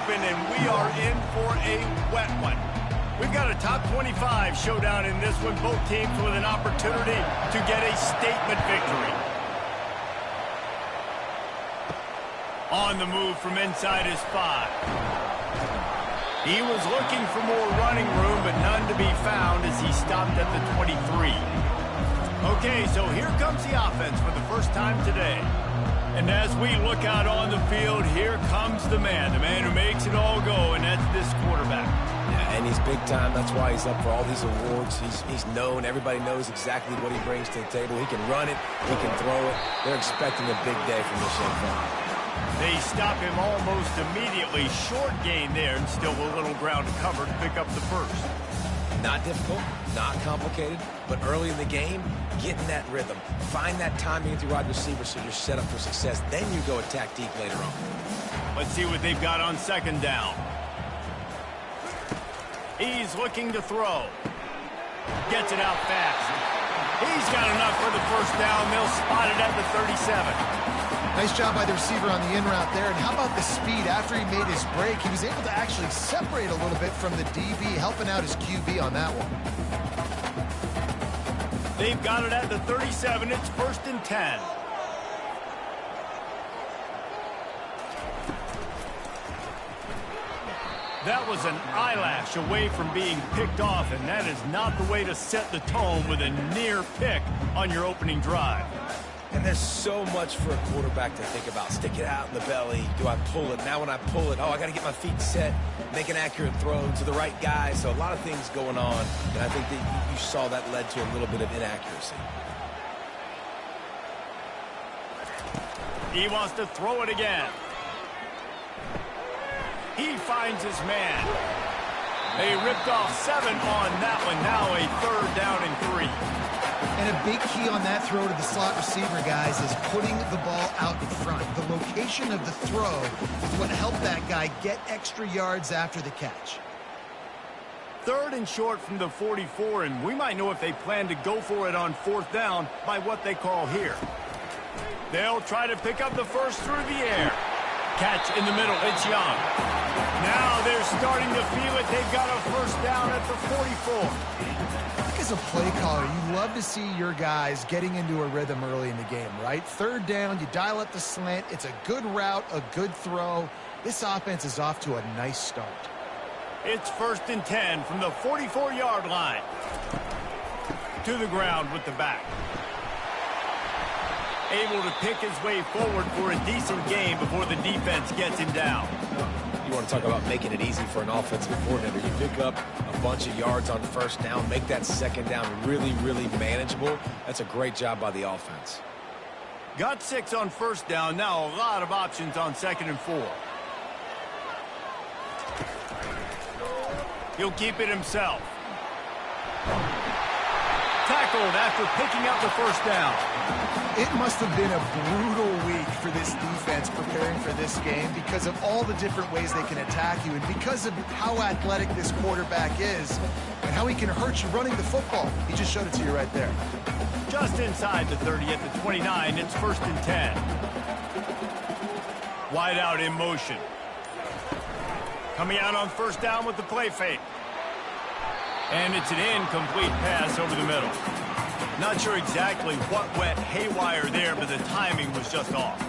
open, and we are in for a wet one. We've got a top 25 showdown in this one. Both teams with an opportunity to get a statement victory. On the move from inside his 5. He was looking for more running room, but none to be found as he stopped at the 23. Okay, so here comes the offense for the first time today. And as we look out on the field, here comes the man who makes it all go, and that's this quarterback. Yeah, and he's big time. That's why he's up for all these awards. He's known. Everybody knows exactly what he brings to the table. He can run it. He can throw it. They're expecting a big day from this young fella. They stop him almost immediately. Short gain there, and still a little ground to cover to pick up the first. Not difficult, not complicated, but early in the game, get in that rhythm. Find that timing with your wide receiver so you're set up for success. Then you go attack deep later on. Let's see what they've got on second down. He's looking to throw. Gets it out fast. He's got enough for the first down. They'll spot it at the 37. Nice job by the receiver on the in route there. And how about the speed after he made his break? He was able to actually separate a little bit from the DB, helping out his QB on that one. They've got it at the 37. It's 1st and 10. That was an eyelash away from being picked off, and that is not the way to set the tone with a near pick on your opening drive. And there's so much for a quarterback to think about. Stick it out in the belly. Do I pull it? Now when I pull it, I got to get my feet set, make an accurate throw to the right guy. So a lot of things going on, and I think that you saw that led to a little bit of inaccuracy. He wants to throw it again. He finds his man. They ripped off 7 on that one. Now a 3rd down and 3. And a big key on that throw to the slot receiver, guys, is putting the ball out in front. The location of the throw is what helped that guy get extra yards after the catch. 3rd and short from the 44, and we might know if they plan to go for it on 4th down by what they call here. They'll try to pick up the first through the air. Catch in the middle. It's Young. Now they're starting to feel it. They've got a first down at the 44. As a play caller, you love to see your guys getting into a rhythm early in the game, right? 3rd down, you dial up the slant. It's a good route, a good throw. This offense is off to a nice start. It's 1st and 10 from the 44-yard line. To the ground with the back. Able to pick his way forward for a decent game before the defense gets him down. You want to talk about making it easy for an offensive coordinator. You pick up a bunch of yards on 1st down, make that 2nd down really, really manageable. That's a great job by the offense. Got 6 on 1st down. Now a lot of options on 2nd and 4. He'll keep it himself. Tackled after picking up the 1st down. It must have been a brutal week for this defense preparing for this game because of all the different ways they can attack you and because of how athletic this quarterback is and how he can hurt you running the football. He just showed it to you right there. Just inside the 30 at the 29, it's 1st and 10. Wide out in motion. Coming out on 1st down with the play fake. And it's an incomplete pass over the middle. Not sure exactly what went haywire there, but the timing was just off.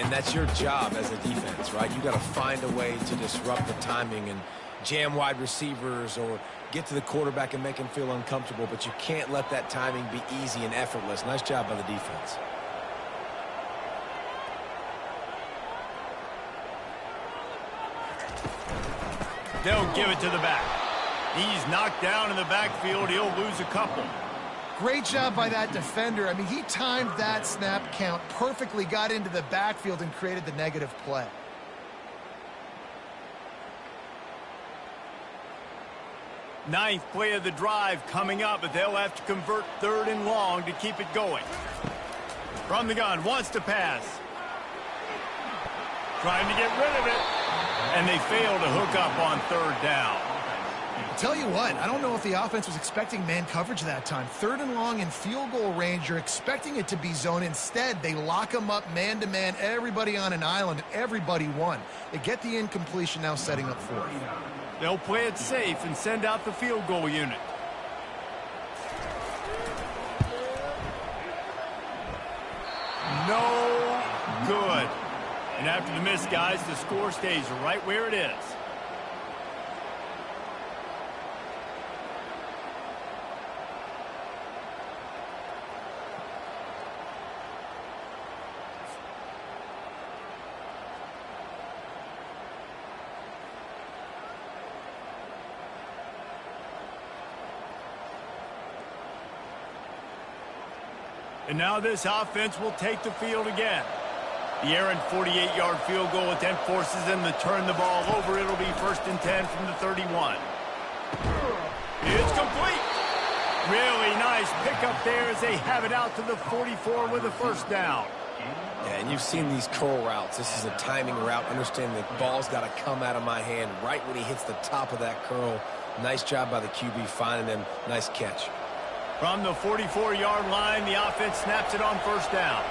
And that's your job as a defense, right? You got to find a way to disrupt the timing and jam wide receivers or get to the quarterback and make him feel uncomfortable, but you can't let that timing be easy and effortless. Nice job by the defense. They'll give it to the back. He's knocked down in the backfield. He'll lose a couple. Great job by that defender. I mean, he timed that snap count perfectly, got into the backfield and created the negative play. Ninth play of the drive coming up, but they'll have to convert 3rd and long to keep it going. From the gun, wants to pass. Trying to get rid of it. And they fail to hook up on 3rd down. Tell you what, I don't know if the offense was expecting man coverage that time. 3rd and long in field goal range, you're expecting it to be zone. Instead, they lock them up man-to-man, everybody on an island, everybody won. They get the incompletion, now setting up 4th. They'll play it safe and send out the field goal unit. No good. And after the miss, guys, the score stays right where it is. And now this offense will take the field again. The errant 48-yard field goal attempt forces them to turn the ball over. It'll be 1st and 10 from the 31. It's complete. Really nice pickup there as they have it out to the 44 with a 1st down. Yeah, and you've seen these curl routes. This is a timing route. Understand the ball's got to come out of my hand right when he hits the top of that curl. Nice job by the QB finding him. Nice catch. From the 44-yard line, the offense snaps it on 1st down.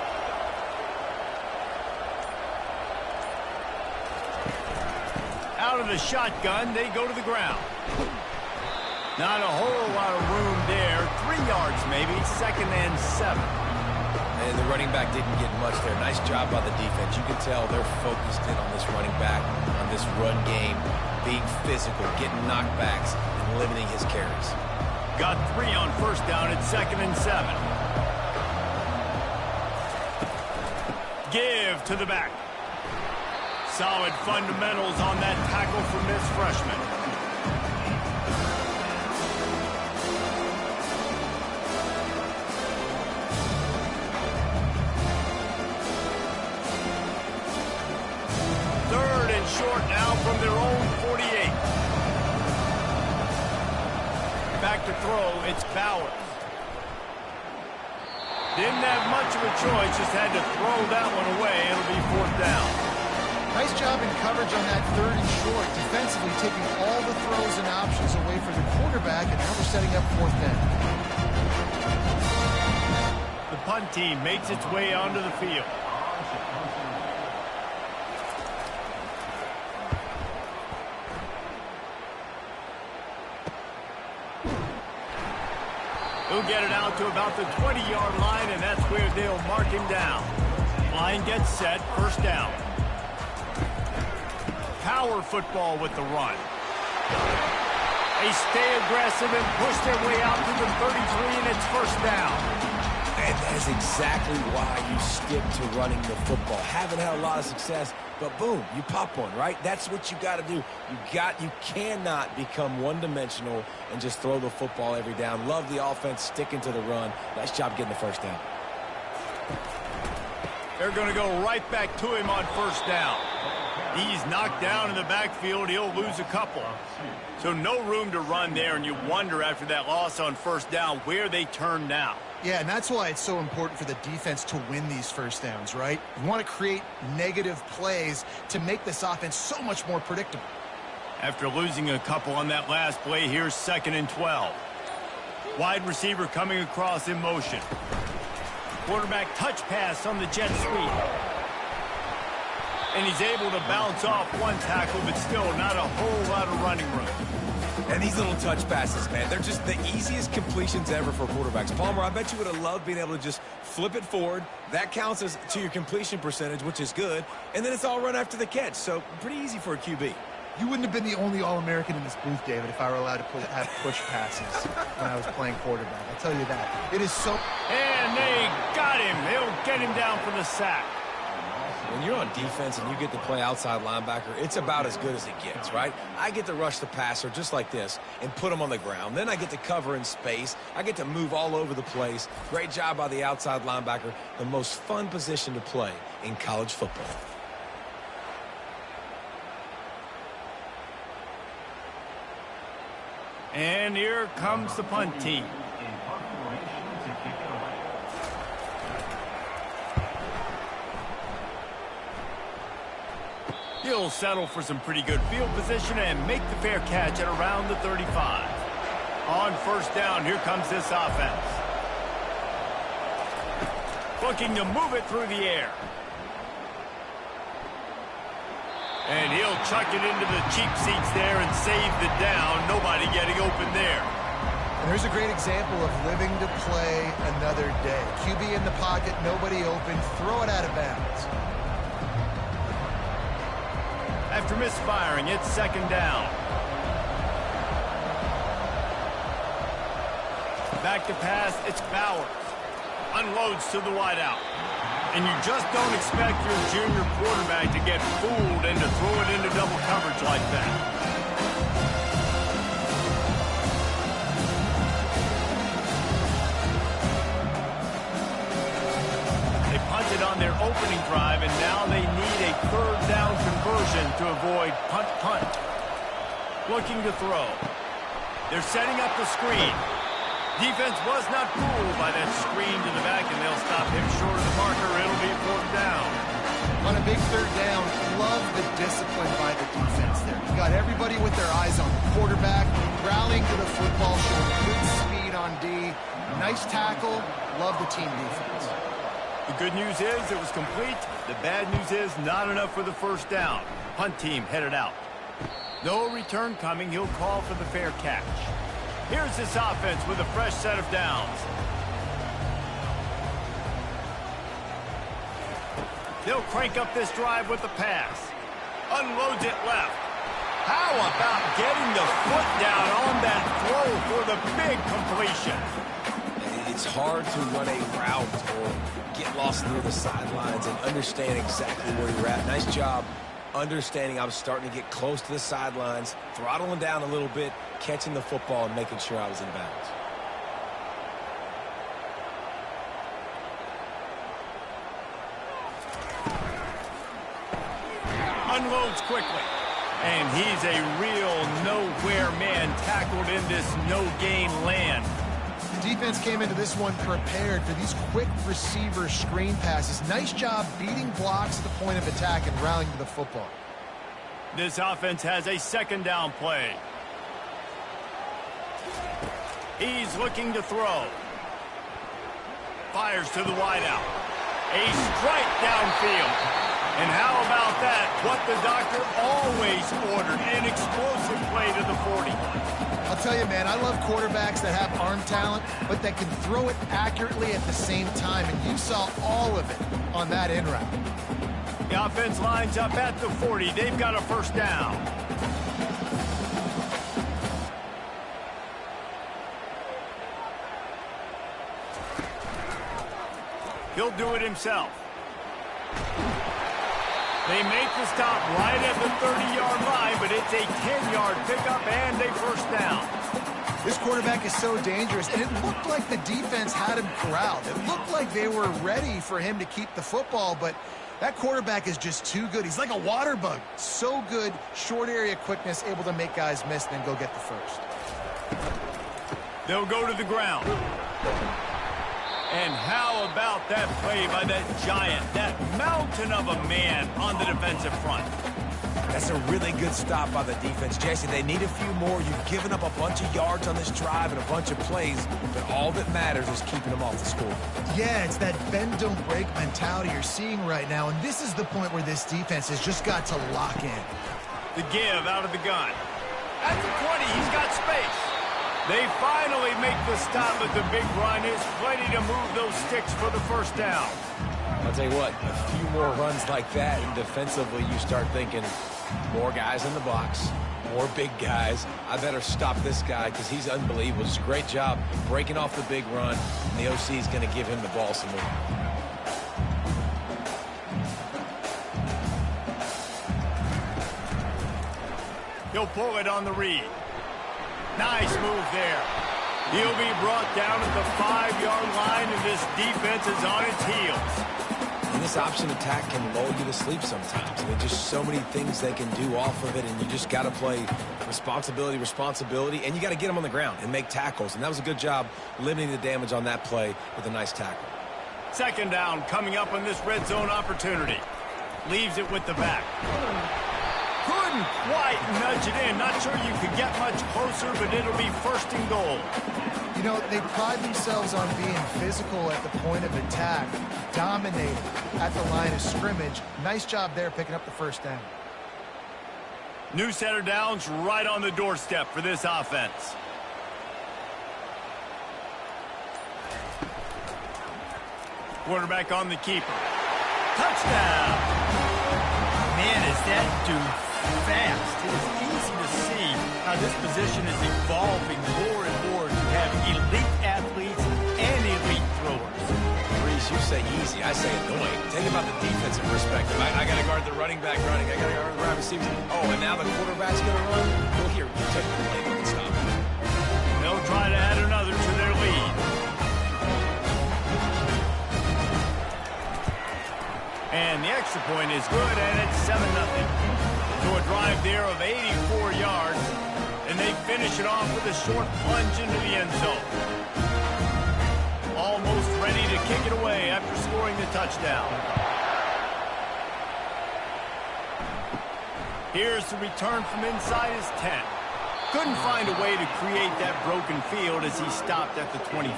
Out of the shotgun, they go to the ground. Not a whole lot of room there. 3 yards maybe, 2nd and 7. And the running back didn't get much there. Nice job by the defense. You can tell they're focused in on this running back, on this run game, being physical, getting knockbacks, and limiting his carries. Got 3 on 1st down at 2nd and 7. Give to the back. Solid fundamentals on that tackle from this freshman. Third and short now from their own 48. Back to throw, it's Bowers. Didn't have much of a choice, just had to throw that one away. It'll be 4th down. Nice job in coverage on that 3rd and short. Defensively taking all the throws and options away from the quarterback, and now we're setting up 4th down. The punt team makes its way onto the field. He'll get it out to about the 20-yard line, and that's where they'll mark him down. Line gets set, 1st down. Power football with the run. They stay aggressive and push their way out to the 33, and it's 1st down. And that is exactly why you stick to running the football. Haven't had a lot of success, but boom, you pop one, right? That's what you got to do. You cannot become one-dimensional and just throw the football every down. Love the offense sticking to the run. Nice job getting the 1st down. They're going to go right back to him on 1st down. He's knocked down in the backfield. He'll lose a couple. So no room to run there, and you wonder after that loss on 1st down where they turn now. Yeah, and that's why it's so important for the defense to win these 1st downs, right? You want to create negative plays to make this offense so much more predictable. After losing a couple on that last play, here's 2nd and 12. Wide receiver coming across in motion. Quarterback touch pass on the jet sweep. And he's able to bounce off one tackle, but still not a whole lot of running room. And these little touch passes, man, they're just the easiest completions ever for quarterbacks. Palmer, I bet you would have loved being able to just flip it forward. That counts as to your completion percentage, which is good. And then it's all run after the catch, so pretty easy for a QB. You wouldn't have been the only All-American in this booth, David, if I were allowed to have push passes when I was playing quarterback. I'll tell you that. It is so... And they got him. They'll get him down for the sack. When you're on defense and you get to play outside linebacker, it's about as good as it gets, right? I get to rush the passer just like this and put him on the ground. Then I get to cover in space. I get to move all over the place. Great job by the outside linebacker. The most fun position to play in college football. And here comes the punt team. He'll settle for some pretty good field position and make the fair catch at around the 35. On first down, here comes this offense. Looking to move it through the air. And he'll chuck it into the cheap seats there and save the down. Nobody getting open there. And there's a great example of living to play another day. QB in the pocket, nobody open, throw it out of bounds. After misfiring, it's second down. Back to pass, it's Bowers. Unloads to the wideout. And you just don't expect your junior quarterback to get fooled and to throw it into double coverage like that. They punted on their opening drive, and now they need a third down conversion to avoid punt. Looking to throw. They're setting up the screen. Defense was not fooled by that screen to the back, and they'll stop him short of the marker. It'll be fourth down. On a big third down, love the discipline by the defense there. You got everybody with their eyes on the quarterback, rallying to the football, showing good speed on D. Nice tackle. Love the team defense. The good news is it was complete. The bad news is not enough for the first down. Punt team headed out. No return coming. He'll call for the fair catch. Here's this offense with a fresh set of downs. They'll crank up this drive with the pass. Unloads it left. How about getting the foot down on that throw for the big completion? It's hard to run a route or get lost near the sidelines and understand exactly where you're at. Nice job understanding I was starting to get close to the sidelines, throttling down a little bit, catching the football and making sure I was in bounds. Unloads quickly. And he's a real nowhere man tackled in this no-gain land. The defense came into this one prepared for these quick receiver screen passes. Nice job beating blocks at the point of attack and rallying to the football. This offense has a second down play. He's looking to throw. Fires to the wideout. A strike downfield. And how about that? What the doctor always ordered, an explosive play to the 40. I'll tell you, man, I love quarterbacks that have arm talent, but that can throw it accurately at the same time, and you saw all of it on that in route. The offense lines up at the 40. They've got a first down. He'll do it himself. They make the stop right at the 30-yard line, but it's a 10-yard pickup and a first down. This quarterback is so dangerous, and it looked like the defense had him corralled. It looked like they were ready for him to keep the football, but that quarterback is just too good. He's like a water bug. So good, short area quickness, able to make guys miss and then go get the first. They'll go to the ground. And how about that play by that giant, that mountain of a man on the defensive front? That's a really good stop by the defense. Jesse, they need a few more. You've given up a bunch of yards on this drive and a bunch of plays, but all that matters is keeping them off the score. Yeah, it's that bend, don't break mentality you're seeing right now, and this is the point where this defense has just got to lock in. The give out of the gun. At the 20, he's got space. They finally make the stop, but the big run is plenty to move those sticks for the first down. I'll tell you what, a few more runs like that, and defensively you start thinking, more guys in the box, more big guys. I better stop this guy because he's unbelievable. It's a great job breaking off the big run, and the OC is going to give him the ball some more. He'll pull it on the read. Nice move there. He'll be brought down at the 5-yard line, and this defense is on its heels. And this option attack can lull you to sleep sometimes. I mean, just so many things they can do off of it, and you just got to play responsibility, and you got to get them on the ground and make tackles. And that was a good job limiting the damage on that play with a nice tackle. Second down coming up on this red zone opportunity. Leaves it with the back. Couldn't quite nudge it in. Not sure you could get much closer, but it'll be first and goal. You know, they pride themselves on being physical at the point of attack, dominating at the line of scrimmage. Nice job there picking up the first down. New set of downs right on the doorstep for this offense. Quarterback on the keeper. Touchdown! Man, is that dude fast. It is easy to see how this position is evolving more and more to have elite athletes and elite throwers. Marist, you say easy. I say annoying. Think about the defensive perspective. I got to guard the running back running. I got to guard the wide receivers. Oh, and now the quarterback's going to run? Well, here, you take the playbook and stop it. They'll try to add another to their lead. And the extra point is good, and it's 7-0. To a drive there of 84 yards, and they finish it off with a short plunge into the end zone. Almost ready to kick it away after scoring the touchdown. Here's the return from inside his 10. Couldn't find a way to create that broken field as he stopped at the 25.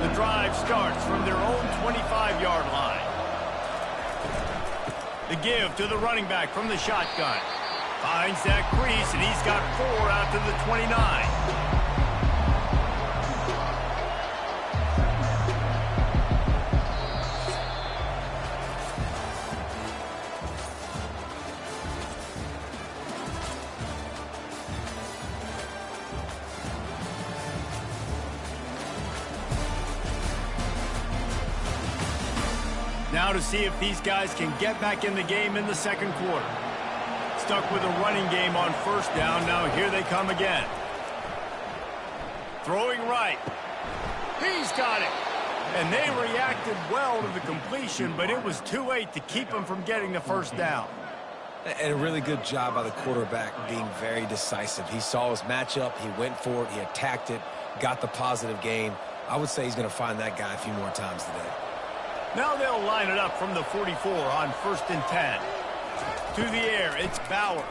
The drive starts from their own 25-yard line. The give to the running back from the shotgun. Finds that crease, and he's got 4 out to the 29. Now to see if these guys can get back in the game in the second quarter. Stuck with a running game on first down. Now here they come again. Throwing right. He's got it. And they reacted well to the completion, but it was too late to keep them from getting the first down. And a really good job by the quarterback being very decisive. He saw his matchup. He went for it. He attacked it. Got the positive gain. I would say he's going to find that guy a few more times today. Now they'll line it up from the 44 on 1st and 10. To the air, it's Bowers.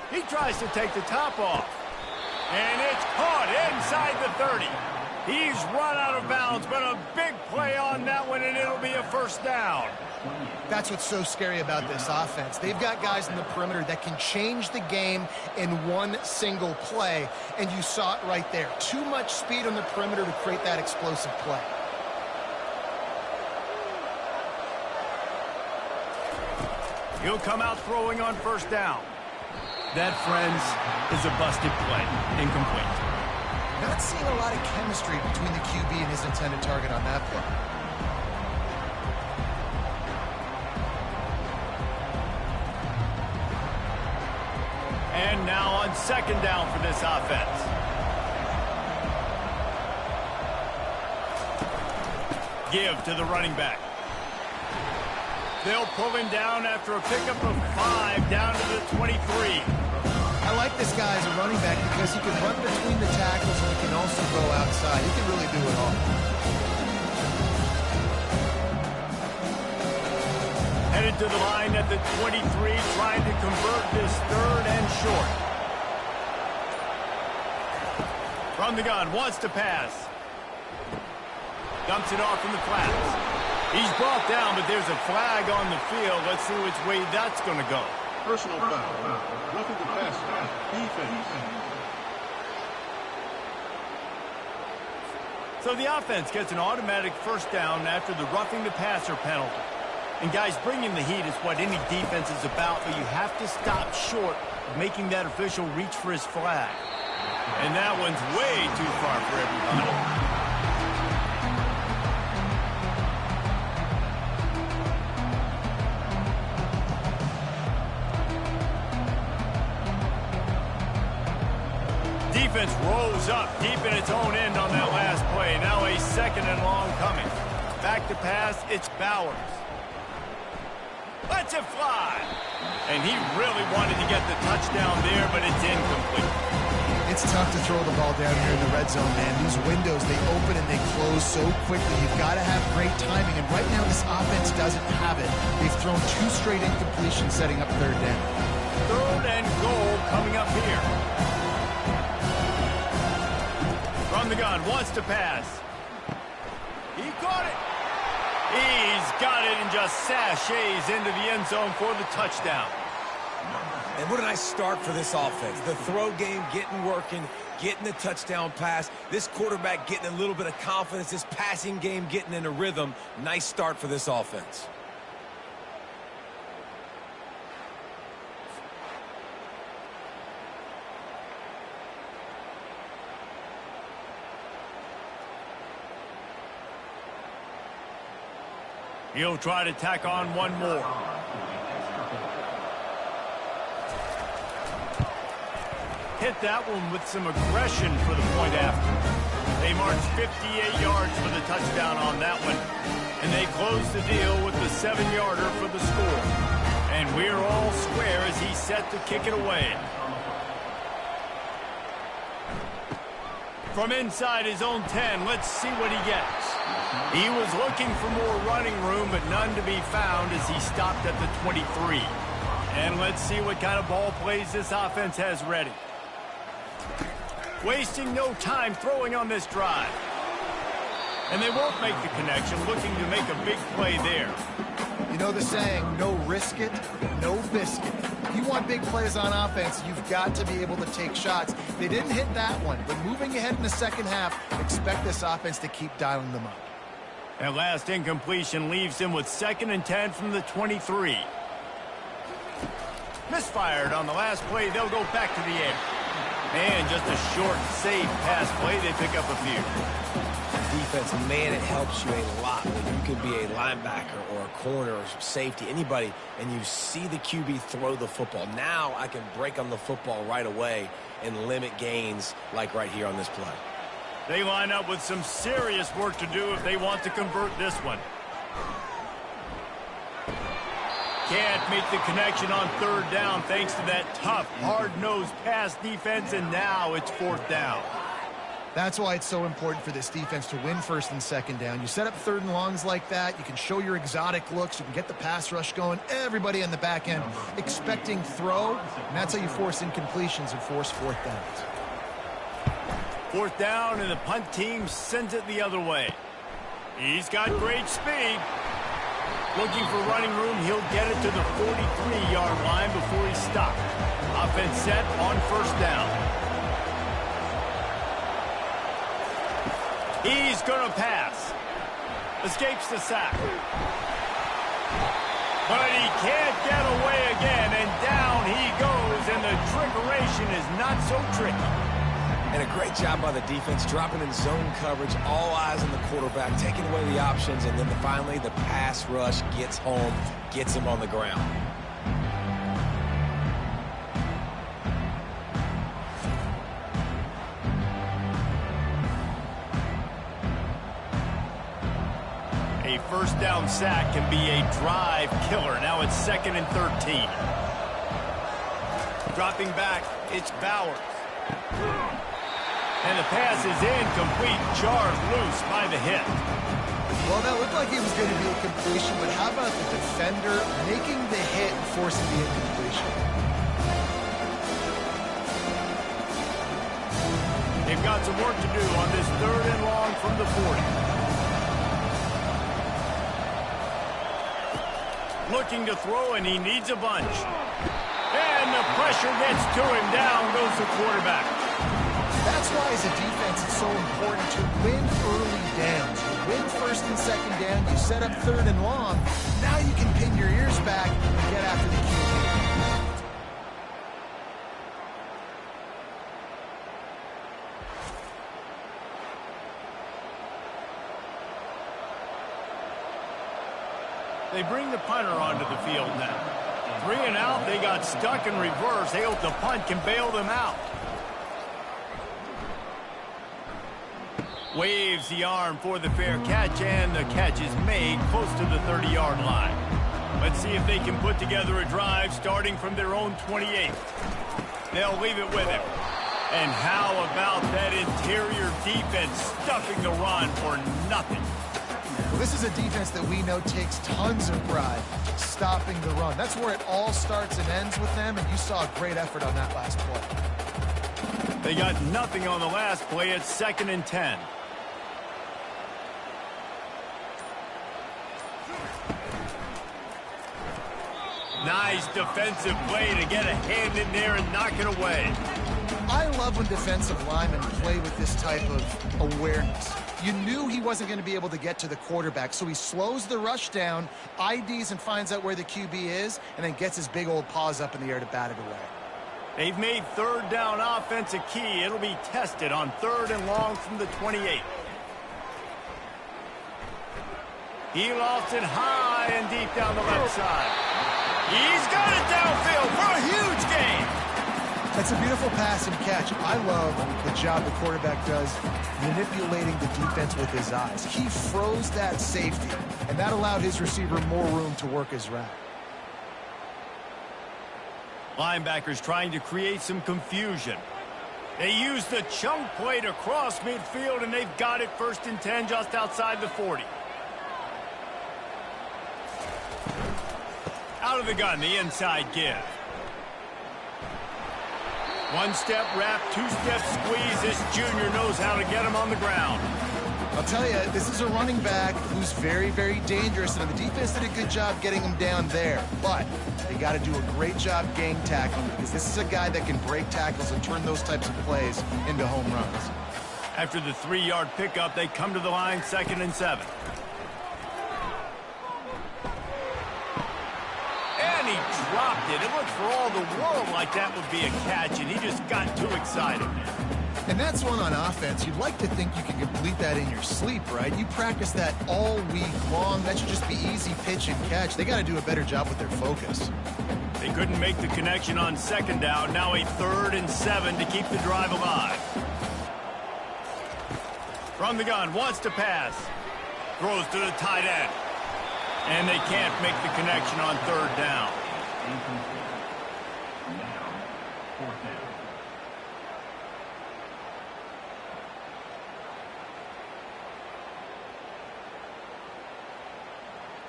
He tries to take the top off. And it's caught inside the 30. He's run out of bounds, but a big play on that one, and it'll be a first down. That's what's so scary about this offense. They've got guys in the perimeter that can change the game in one single play, and you saw it right there. Too much speed on the perimeter to create that explosive play. He'll come out throwing on first down. That, friends, is a busted play. Incomplete. Not seeing a lot of chemistry between the QB and his intended target on that play. And now on second down for this offense. Give to the running back. They'll pull him down after a pickup of 5 down to the 23. I like this guy as a running back because he can run between the tackles and he can also go outside. He can really do it all. Headed to the line at the 23, trying to convert this 3rd and short. From the gun, wants to pass. Dumps it off in the flats. He's brought down, but there's a flag on the field. Let's see which way that's going to go. Personal foul. Roughing the passer. Defense. So the offense gets an automatic first down after the roughing the passer penalty. And guys, bringing the heat is what any defense is about, but you have to stop short of making that official reach for his flag. And that one's way too far for everybody. Defense rolls up deep in its own end on that last play. Now a 2nd and long coming. Back to pass, it's Bowers. Lets it fly. And he really wanted to get the touchdown there, but it's incomplete. It's tough to throw the ball down here in the red zone, man. These windows, they open and they close so quickly. You've got to have great timing, and right now this offense doesn't have it. They've thrown 2 straight incompletions setting up third down. Third and goal coming up here. From the gun, wants to pass. He caught it. He's got it and just sashays into the end zone for the touchdown. And what a nice start for this offense. The throw game getting working, getting the touchdown pass. This quarterback getting a little bit of confidence. This passing game getting in a rhythm. Nice start for this offense. He'll try to tack on one more. Hit that one with some aggression for the point after. They marched 58 yards for the touchdown on that one. And they close the deal with the 7-yarder for the score. And we're all square as he's set to kick it away. From inside his own 10, let's see what he gets. He was looking for more running room, but none to be found as he stopped at the 23. And let's see what kind of ball plays this offense has ready. Wasting no time throwing on this drive. And they won't make the connection, looking to make a big play there. You know the saying, no risk it, no biscuit. If you want big plays on offense, you've got to be able to take shots. They didn't hit that one, but moving ahead in the second half, expect this offense to keep dialing them up. That last incompletion leaves him with 2nd and 10 from the 23. Misfired on the last play. They'll go back to the air. And just a short, safe pass play. They pick up a few. Defense, man, it helps you a lot when you can be a linebacker or a corner or safety, anybody, and you see the QB throw the football. Now I can break on the football right away and limit gains like right here on this play. They line up with some serious work to do if they want to convert this one. Can't make the connection on 3rd down thanks to that tough, hard-nosed pass defense, and now it's 4th down. That's why it's so important for this defense to win 1st and 2nd down. You set up 3rd and longs like that, you can show your exotic looks, you can get the pass rush going, everybody on the back end expecting throw, and that's how you force incompletions and force 4th downs. 4th down, and the punt team sends it the other way. He's got great speed. Looking for running room, he'll get it to the 43-yard line before he's stopped. Offense set on 1st down. He's going to pass. Escapes the sack. But he can't get away again, and down he goes, and the trickeration is not so tricky. And a great job by the defense, dropping in zone coverage, all eyes on the quarterback, taking away the options, and then finally the pass rush gets home, gets him on the ground. A 1st down sack can be a drive killer. Now it's 2nd and 13. Dropping back, it's Bauer. And the pass is incomplete, jarred loose by the hit. Well, that looked like it was going to be a completion, but how about the defender making the hit and forcing the incompletion? They've got some work to do on this 3rd and long from the 40. Looking to throw, and he needs a bunch. And the pressure gets to him. Down goes the quarterback. That's why, as a defense, it's so important to win early downs. You win 1st and 2nd down, you set up 3rd and long. Now you can pin your ears back and get after the QB. They bring the punter onto the field now. 3 and out, they got stuck in reverse. They hope the punt can bail them out. Waves the arm for the fair catch, and the catch is made close to the 30-yard line. Let's see if they can put together a drive starting from their own 28. They'll leave it with him. And how about that interior defense stuffing the run for nothing? Well, this is a defense that we know takes tons of pride stopping the run. That's where it all starts and ends with them, and you saw a great effort on that last play. They got nothing on the last play. It's 2nd and 10. Nice defensive play to get a hand in there and knock it away. I love when defensive linemen play with this type of awareness. You knew he wasn't going to be able to get to the quarterback, so he slows the rush down, IDs and finds out where the QB is, and then gets his big old paws up in the air to bat it away. They've made 3rd down offense a key. It'll be tested on 3rd and long from the 28. He lofts it high and deep down the left side. He's got it downfield for a huge gain. That's a beautiful pass and catch. I love the job the quarterback does manipulating the defense with his eyes. He froze that safety, and that allowed his receiver more room to work his route. Linebackers trying to create some confusion. They use the chunk play to cross midfield, and they've got it 1st and 10 just outside the 40. Out of the gun, the inside give. 1-step wrap, 2-step squeeze. This junior knows how to get him on the ground. I'll tell you, this is a running back who's very, very dangerous, and the defense did a good job getting him down there. But they got to do a great job gang tackling, because this is a guy that can break tackles and turn those types of plays into home runs. After the 3-yard pickup, they come to the line 2nd and 7. And he dropped it. It looked for all the world like that would be a catch, and he just got too excited. And that's one on offense. You'd like to think you can complete that in your sleep, right? You practice that all week long. That should just be easy pitch and catch. They got to do a better job with their focus. They couldn't make the connection on 2nd down. Now a 3rd and 7 to keep the drive alive. From the gun, wants to pass. Throws to the tight end. And they can't make the connection on 3rd down.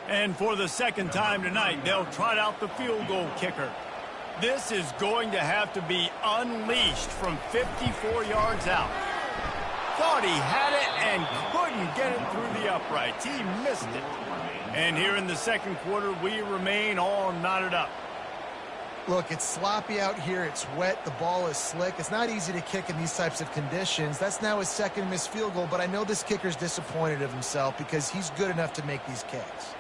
And for the 2nd time tonight, they'll trot out the field goal kicker. This is going to have to be unleashed from 54 yards out. Thought he had it and couldn't get it through the uprights. He missed it. And here in the 2nd quarter, we remain all knotted up. Look, it's sloppy out here. It's wet. The ball is slick. It's not easy to kick in these types of conditions. That's now his 2nd missed field goal, but I know this kicker's disappointed of himself because he's good enough to make these kicks.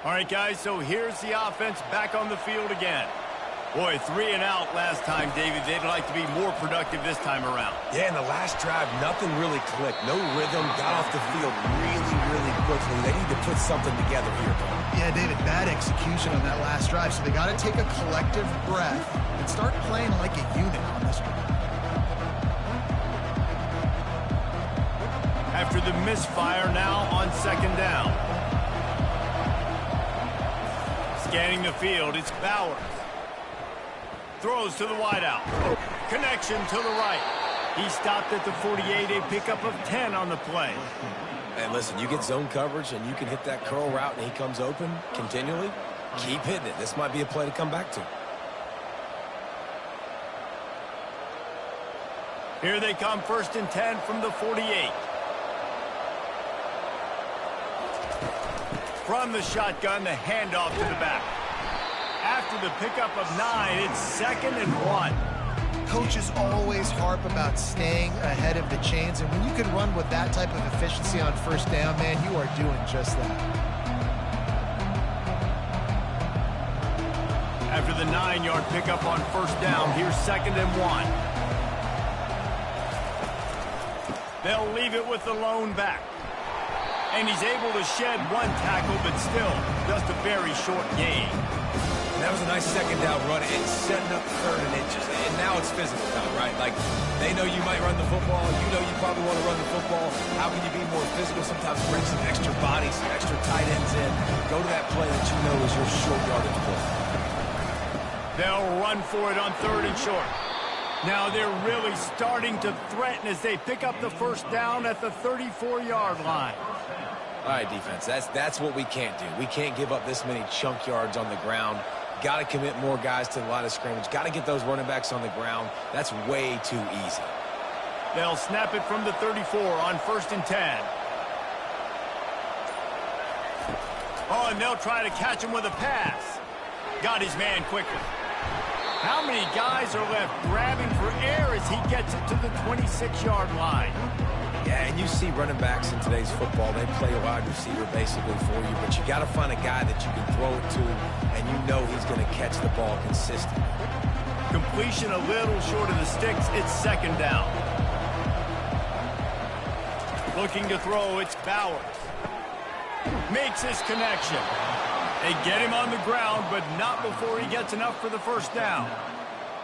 All right, guys, so here's the offense back on the field again. Boy, 3 and out last time, David. They'd like to be more productive this time around. Yeah, in the last drive, nothing really clicked. No rhythm, got off the field really, really quickly. They need to put something together here, bro. Yeah, David, bad execution on that last drive, so they got to take a collective breath and start playing like a unit on this one. After the misfire now on 2nd down. Scanning the field, it's Bowers. Throws to the wideout. Connection to the right. He stopped at the 48, a pickup of 10 on the play. And listen, you get zone coverage and you can hit that curl route and he comes open continually. Keep hitting it. This might be a play to come back to. Here they come, 1st and 10 from the 48. From the shotgun, the handoff to the back. After the pickup of 9, it's 2nd and 1. Coaches always harp about staying ahead of the chains, and when you can run with that type of efficiency on 1st down, man, you are doing just that. After the 9-yard pickup on 1st down, here's 2nd and 1. They'll leave it with the lone back. And he's able to shed 1 tackle, but still just a very short gain. And that was a nice 2nd down run. It's setting up 3rd and inches. And now it's physical time, right? Like, they know you might run the football. You know you probably want to run the football. How How can you be more physical? Sometimes bring some extra bodies, some extra tight ends in. Go to that play that you know is your short yardage play. They'll run for it on 3rd and short. Now they're really starting to threaten as they pick up the first down at the 34-yard line. All right, defense, that's what we can't do. We can't give up this many chunk yards on the ground. Got to commit more guys to the line of scrimmage. Got to get those running backs on the ground. That's way too easy. They'll snap it from the 34 on 1st and 10. Oh, and they'll try to catch him with a pass. Got his man quickly. How many guys are left grabbing for air as he gets it to the 26-yard line? Yeah, and you see running backs in today's football. They play a wide receiver basically for you, but you got to find a guy that you can throw it to, and you know he's going to catch the ball consistently. Completion a little short of the sticks. It's 2nd down. Looking to throw, it's Bowers. Makes his connection. They get him on the ground, but not before he gets enough for the first down.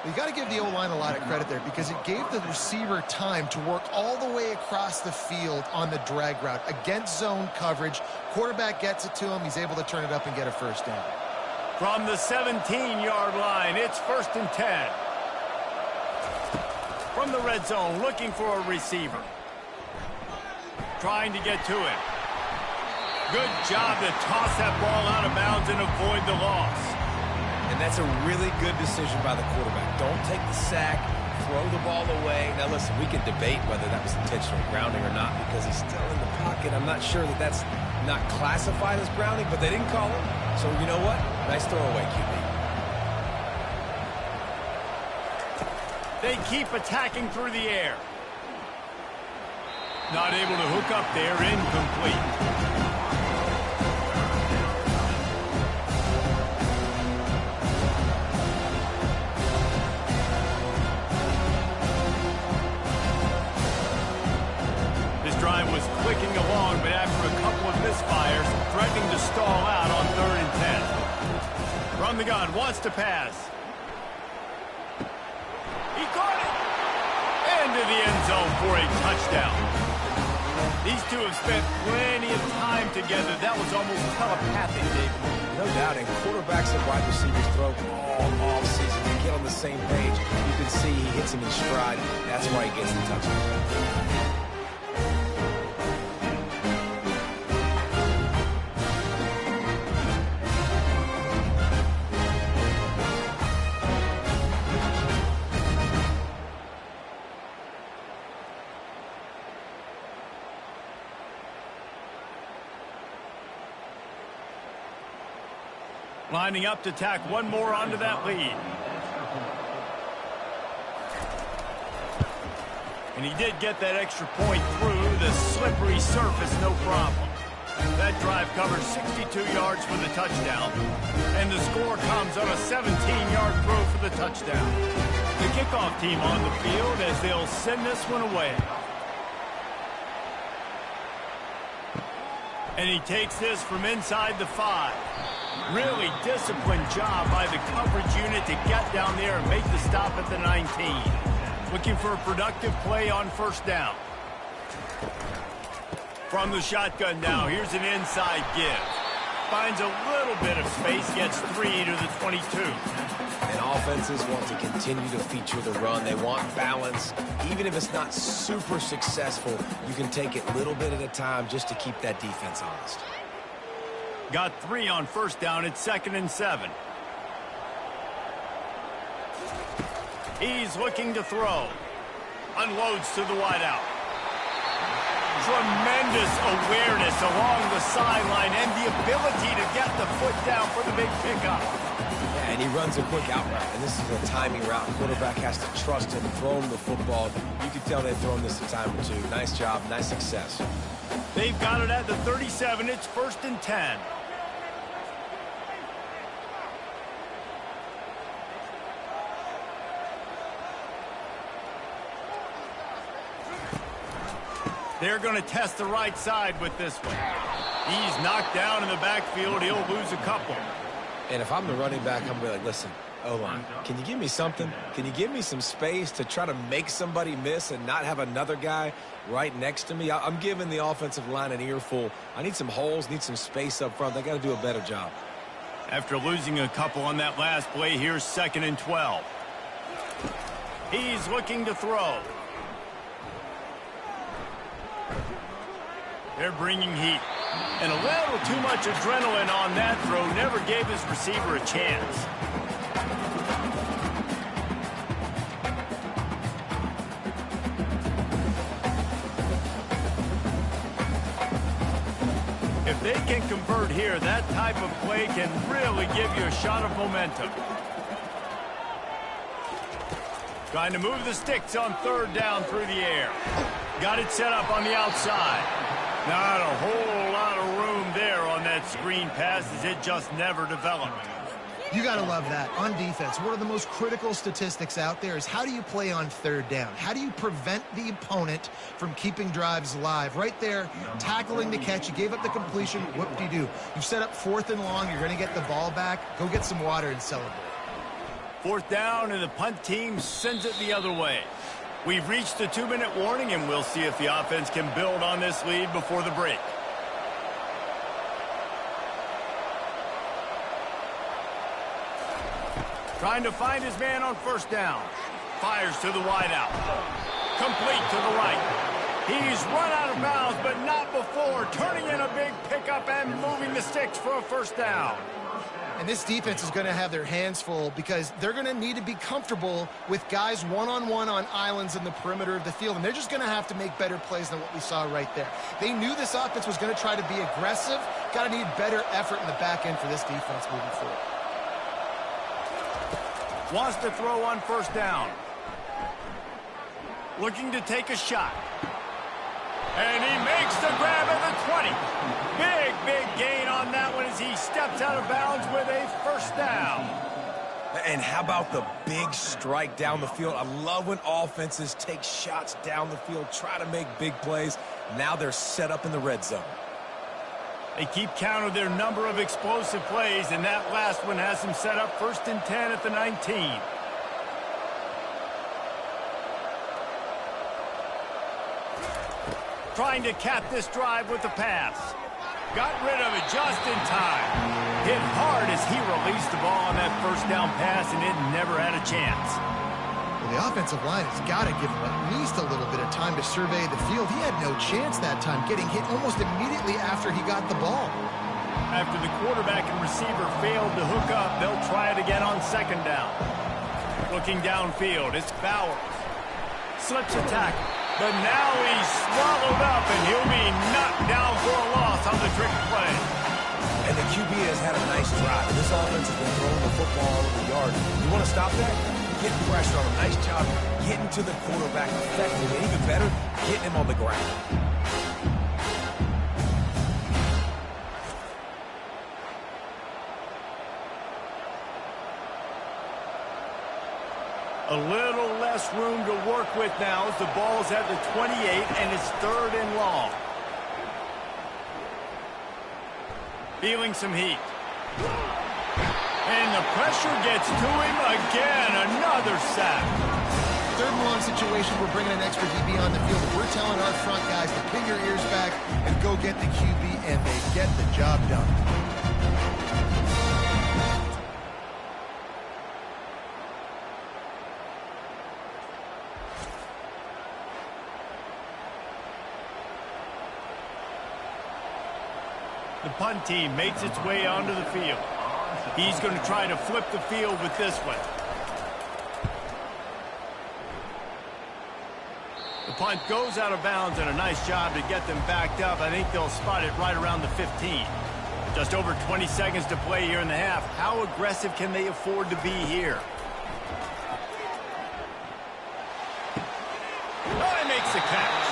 You got to give the O-line a lot of credit there because it gave the receiver time to work all the way across the field on the drag route against zone coverage. Quarterback gets it to him. He's able to turn it up and get a first down. From the 17-yard line, it's 1st and 10. From the red zone, looking for a receiver. Trying to get to him. Good job to toss that ball out of bounds and avoid the loss. And that's a really good decision by the quarterback. Don't take the sack, throw the ball away. Now, listen, we can debate whether that was intentional grounding or not because he's still in the pocket. I'm not sure that that's not classified as grounding, but they didn't call it. So, you know what? Nice throwaway, QB. They keep attacking through the air. Not able to hook up there, incomplete. Was clicking along, but after a couple of misfires, threatening to stall out on 3rd and 10. From the gun, wants to pass. He caught it! Into the end zone for a touchdown. These two have spent plenty of time together. That was almost telepathic, David. No doubt, and quarterbacks and wide receivers throw all season. They get on the same page. You can see he hits him in stride. That's why he gets the touchdown. Lining up to tack one more onto that lead. And he did get that extra point through the slippery surface, no problem. That drive covers 62 yards for the touchdown. And the score comes on a 17-yard throw for the touchdown. The kickoff team on the field as they'll send this one away. And he takes this from inside the 5. Really disciplined job by the coverage unit to get down there and make the stop at the 19. Looking for a productive play on 1st down. From the shotgun now, here's an inside give. Finds a little bit of space, gets 3 to the 22. And offenses want to continue to feature the run. They want balance. Even if it's not super successful, you can take it a little bit at a time just to keep that defense honest. Got 3 on 1st down. It's 2nd and 7. He's looking to throw. Unloads to the wideout. Tremendous awareness along the sideline and the ability to get the foot down for the big pickup. Yeah, and he runs a quick out route, and this is a timing route. Quarterback has to trust him, throw him the football. You can tell they've thrown this a time or two. Nice job, nice success. They've got it at the 37. It's 1st and 10. They're going to test the right side with this one. He's knocked down in the backfield. He'll lose a couple. And if I'm the running back, I'm going to be like, listen, O-line, can you give me something? Can you give me some space to try to make somebody miss and not have another guy right next to me? I'm giving the offensive line an earful. I need some holes, need some space up front. They got to do a better job. After losing a couple on that last play, here's 2nd and 12. He's looking to throw. They're bringing heat. And a little too much adrenaline on that throw never gave his receiver a chance. If they can convert here, that type of play can really give you a shot of momentum. Trying to move the sticks on 3rd down through the air. Got it set up on the outside. Not a whole lot of room there on that screen pass as it just never developed. You got to love that. On defense, one of the most critical statistics out there is how do you play on 3rd down? How do you prevent the opponent from keeping drives alive? Right there, tackling the catch. You gave up the completion. Whoop-de-doo. You've set up 4th and long. You're going to get the ball back. Go get some water and celebrate. 4th down, and the punt team sends it the other way. We've reached the 2-minute warning, and we'll see if the offense can build on this lead before the break. Trying to find his man on 1st down. Fires to the wideout. Complete to the right. He's run out of bounds, but not before turning in a big pickup and moving the sticks for a 1st down. And this defense is going to have their hands full because they're going to need to be comfortable with guys one-on-one on islands in the perimeter of the field. And they're just going to have to make better plays than what we saw right there. They knew this offense was going to try to be aggressive. Got to need better effort in the back end for this defense moving forward. Wants to throw on 1st down. Looking to take a shot. And he makes the grab at the 20. Big gain on that one as he steps out of bounds with a 1st down. And how about the big strike down the field? I love when offenses take shots down the field, try to make big plays. Now they're set up in the red zone. They keep count of their number of explosive plays, and that last one has them set up 1st and 10 at the 19. Trying to cap this drive with the pass. Got rid of it just in time. Hit hard as he released the ball on that 1st down pass, and it never had a chance. Well, the offensive line has got to give him at least a little bit of time to survey the field. He had no chance that time, getting hit almost immediately after he got the ball. After the quarterback and receiver failed to hook up, they'll try it again on 2nd down. Looking downfield, it's Bauer. Slips a tackle. But now he's swallowed up, and he'll be knocked down for a loss on the trick play. And the QB has had a nice drive. This offense has been throwing the football all over the yard. You want to stop that? Get pressure on him. Nice job getting to the quarterback effectively. Even better, getting him on the ground. A little less room to work with now as the ball's at the 28 and it's 3rd and long. Feeling some heat. And the pressure gets to him again. Another sack. 3rd and long situation, we're bringing an extra DB on the field. We're telling our front guys to pin your ears back and go get the QB, and they get the job done. The punt team makes its way onto the field. He's going to try to flip the field with this one. The punt goes out of bounds, and a nice job to get them backed up. I think they'll spot it right around the 15. Just over 20 seconds to play here in the half. How aggressive can they afford to be here? Oh, he makes the catch.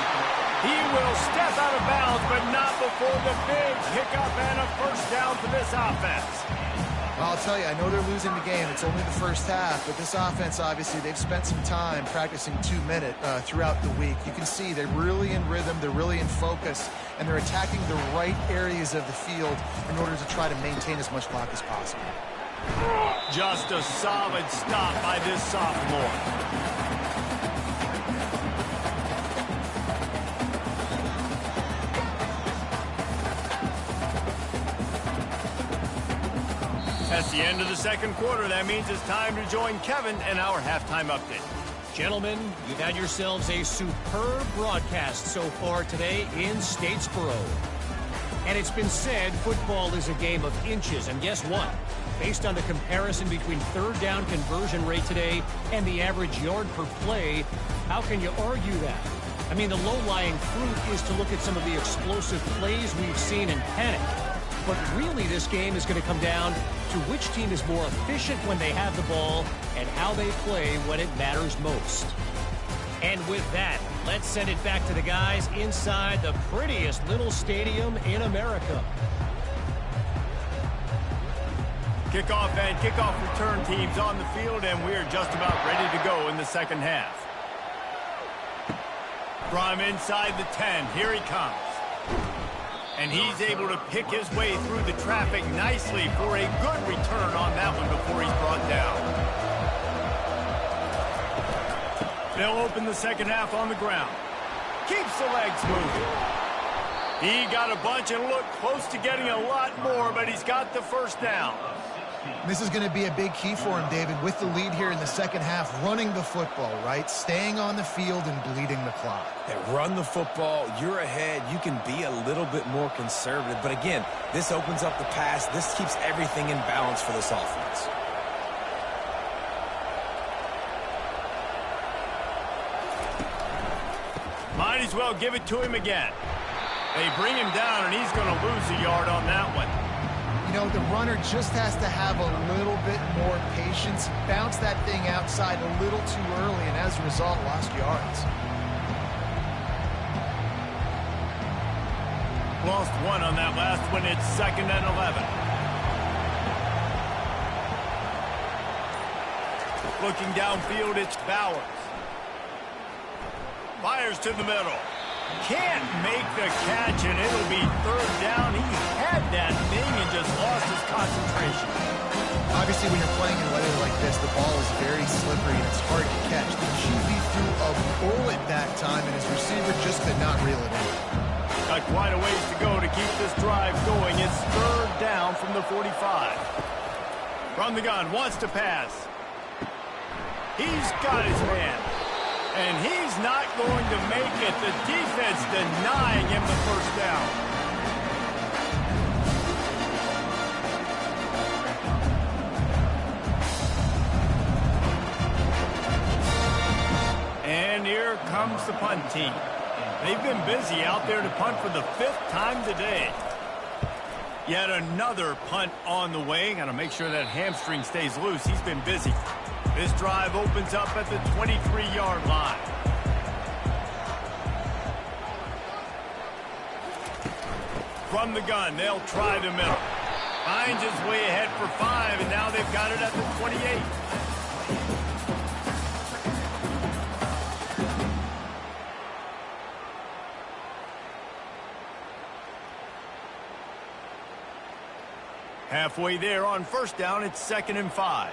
He will step out of bounds, but not before the big hiccup and a 1st down for this offense. Well, I'll tell you, I know they're losing the game. It's only the 1st half, but this offense, obviously, they've spent some time practicing 2-minute throughout the week. You can see they're really in rhythm, they're really in focus, and they're attacking the right areas of the field in order to try to maintain as much clock as possible. Just a solid stop by this sophomore. That's the end of the second quarter. That means it's time to join Kevin in our halftime update. Gentlemen, you've had yourselves a superb broadcast so far today in Statesboro. And it's been said football is a game of inches. And guess what? Based on the comparison between third down conversion rate today and the average yard per play, how can you argue that? I mean, the low-lying fruit is to look at some of the explosive plays we've seen in panic. But really, this game is going to come down to which team is more efficient when they have the ball and how they play when it matters most. And with that, let's send it back to the guys inside the prettiest little stadium in America. Kickoff and kickoff return teams on the field, and we're just about ready to go in the second half. From inside the 10, here he comes. And he's able to pick his way through the traffic nicely for a good return on that one before he's brought down. They'll open the second half on the ground. Keeps the legs moving. He got a bunch and looked close to getting a lot more, but he's got the first down. This is going to be a big key for him, David, with the lead here in the second half, running the football, right? Staying on the field and bleeding the clock. Yeah, run the football. You're ahead. You can be a little bit more conservative. But again, this opens up the pass. This keeps everything in balance for this offense. Might as well give it to him again. They bring him down, and he's going to lose a yard on that one. You know, the runner just has to have a little bit more patience, bounce that thing outside a little too early, and as a result, lost yards. Lost one on that last one. It's 2nd and 11. Looking downfield, it's Bowers. Fires to the middle. Can't make the catch, and it'll be 3rd down. He had that thing and just lost his concentration. Obviously, when you're playing in weather like this, the ball is very slippery and it's hard to catch. The QB threw a bullet that time, and his receiver just could not reel it in. Got quite a ways to go to keep this drive going. It's 3rd down from the 45. From the gun, wants to pass. He's got his man. And he's not going to make it. The defense denying him the first down. And here comes the punt team. They've been busy out there to punt for the 5th time today. Yet another punt on the way. Got to make sure that hamstring stays loose. He's been busy. This drive opens up at the 23-yard line. From the gun, they'll try the middle. Finds his way ahead for 5, and now they've got it at the 28. Halfway there on 1st down, it's 2nd and 5.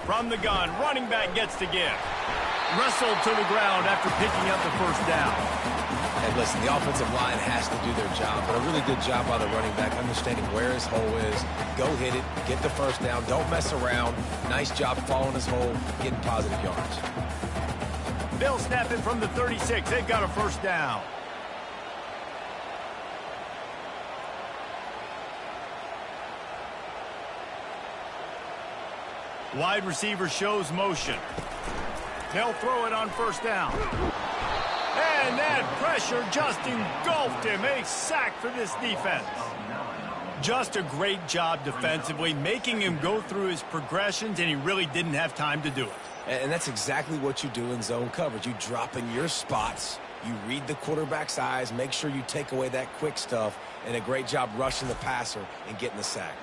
From the gun, running back gets to give. Wrestled to the ground after picking up the first down. And listen, the offensive line has to do their job, but a really good job by the running back understanding where his hole is. Go hit it, get the first down, don't mess around. Nice job following his hole, getting positive yards. They'll snap it from the 36. They've got a first down. Wide receiver shows motion. They'll throw it on 1st down. And that pressure just engulfed him. A sack for this defense. Just a great job defensively, making him go through his progressions, and he really didn't have time to do it. And that's exactly what you do in zone coverage. You drop in your spots, you read the quarterback's eyes, make sure you take away that quick stuff, and a great job rushing the passer and getting the sack.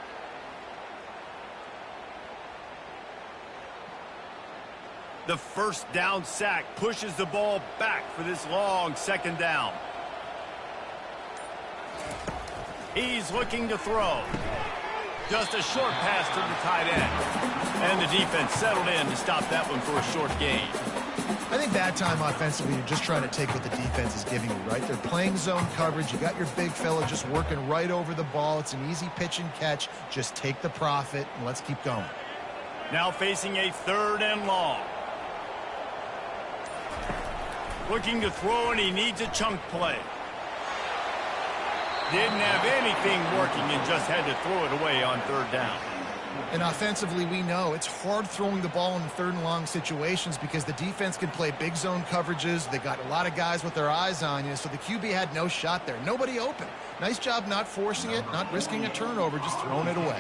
The first down sack pushes the ball back for this long second down. He's looking to throw. Just a short pass to the tight end. And the defense settled in to stop that one for a short gain. I think that time offensively, you're just trying to take what the defense is giving you, right? They're playing zone coverage. You got your big fella just working right over the ball. It's an easy pitch and catch. Just take the profit, and let's keep going. Now facing a 3rd and long. Looking to throw, and he needs a chunk play. Didn't have anything working and just had to throw it away on 3rd down. And offensively, we know it's hard throwing the ball in 3rd and long situations because the defense can play big zone coverages. They got a lot of guys with their eyes on you, so the QB had no shot there. Nobody open. Nice job not forcing it, not risking a turnover, just throwing it away.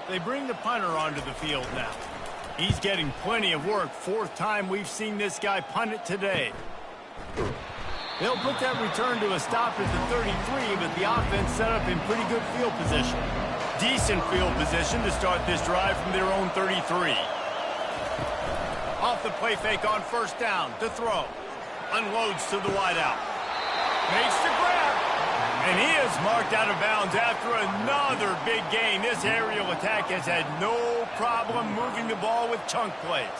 They bring the punter onto the field now. He's getting plenty of work. 4th time we've seen this guy punt it today. They'll put that return to a stop at the 33, but the offense set up in pretty good field position. Decent field position to start this drive from their own 33. Off the play fake on 1st down to throw. Unloads to the wideout. Makes the grab. And he is marked out of bounds after another big gain. This aerial attack has had no problem moving the ball with chunk plays.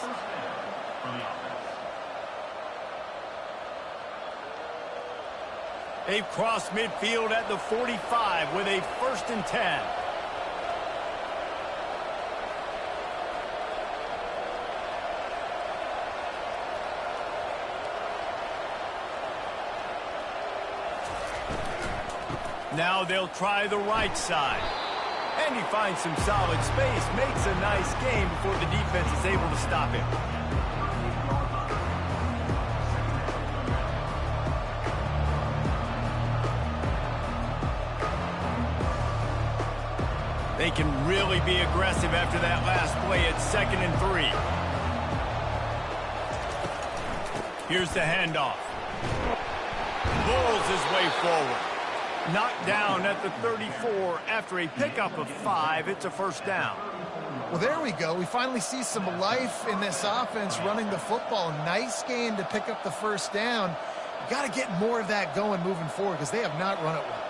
They've crossed midfield at the 45 with a 1st and 10. Now they'll try the right side. And he finds some solid space, makes a nice gain before the defense is able to stop him. They can really be aggressive after that last play at 2nd and 3. Here's the handoff. Pulls his way forward. Knocked down at the 34 after a pickup of 5. It's a 1st down. Well, there we go. We finally see some life in this offense running the football. Nice gain to pick up the 1st down. Got to get more of that going moving forward because they have not run it well.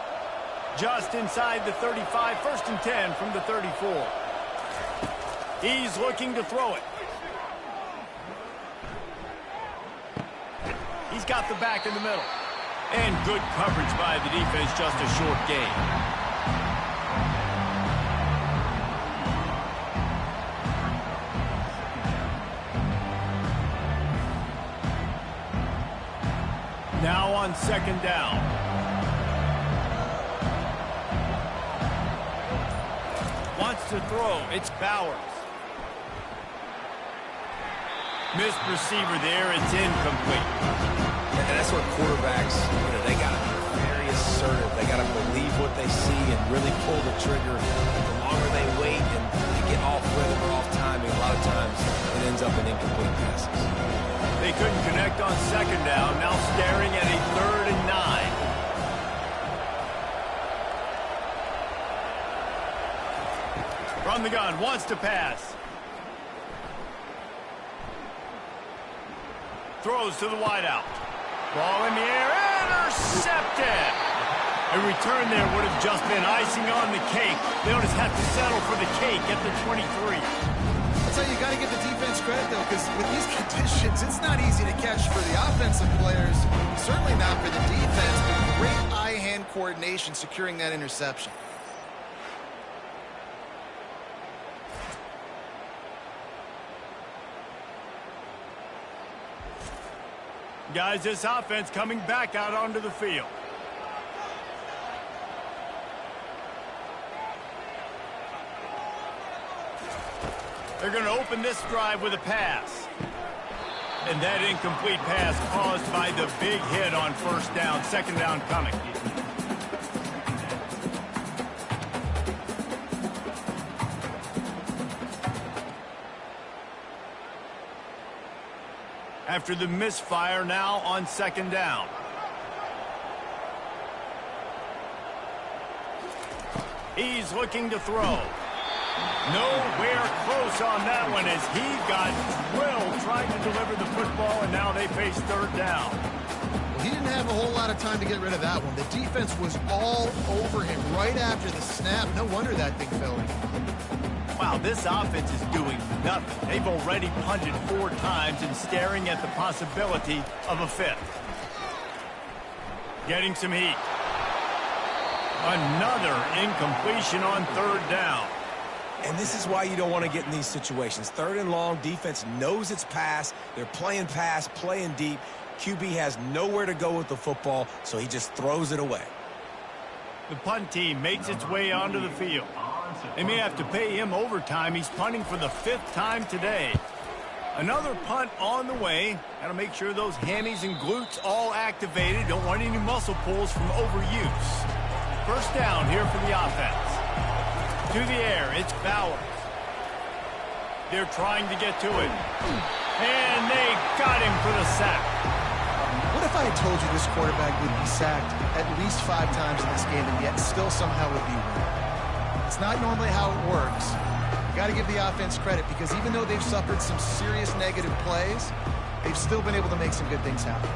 Just inside the 35, 1st and 10 from the 34. He's looking to throw it. He's got the back in the middle. And good coverage by the defense, just a short gain. Now on 2nd down. Wants to throw. It's Bowers. Missed receiver there. It's incomplete. And that's what quarterbacks, they got to be very assertive. They got to believe what they see and really pull the trigger. The longer they wait and they get off rhythm or off timing, a lot of times it ends up in incomplete passes. They couldn't connect on 2nd down. Now staring at a 3rd and 9. From the gun, wants to pass. Throws to the wideout. Ball in the air, intercepted! A return there would have just been icing on the cake. They'll just have to settle for the cake at the 23. I'll tell you, you got to give the defense credit, though, because with these conditions, it's not easy to catch for the offensive players. Certainly not for the defense, but great eye-hand coordination securing that interception. Guys, this offense coming back out onto the field. They're going to open this drive with a pass. And that incomplete pass caused by the big hit on 1st down. 2nd down coming. After the misfire, now on 2nd down. He's looking to throw. Nowhere close on that one as he got well tried to deliver the football, and now they face third down. Well, he didn't have a whole lot of time to get rid of that one. The defense was all over him right after the snap. No wonder that thing fell in. Wow, this offense is doing nothing. They've already punted 4 times and staring at the possibility of a 5th. Getting some heat. Another incompletion on third down. And this is why you don't want to get in these situations. Third and long, defense knows it's pass. They're playing pass, playing deep. QB has nowhere to go with the football, so he just throws it away. The punt team makes its way onto the field. They may have to pay him overtime. He's punting for the 5th time today. Another punt on the way. Got to make sure those hammies and glutes all activated. Don't want any muscle pulls from overuse. First down here for the offense. To the air, it's Bowers. They're trying to get to it. And they got him for the sack. What if I had told you this quarterback would be sacked at least 5 times in this game and yet still somehow would be winning? It's not normally how it works. You got to give the offense credit because even though they've suffered some serious negative plays, they've still been able to make some good things happen.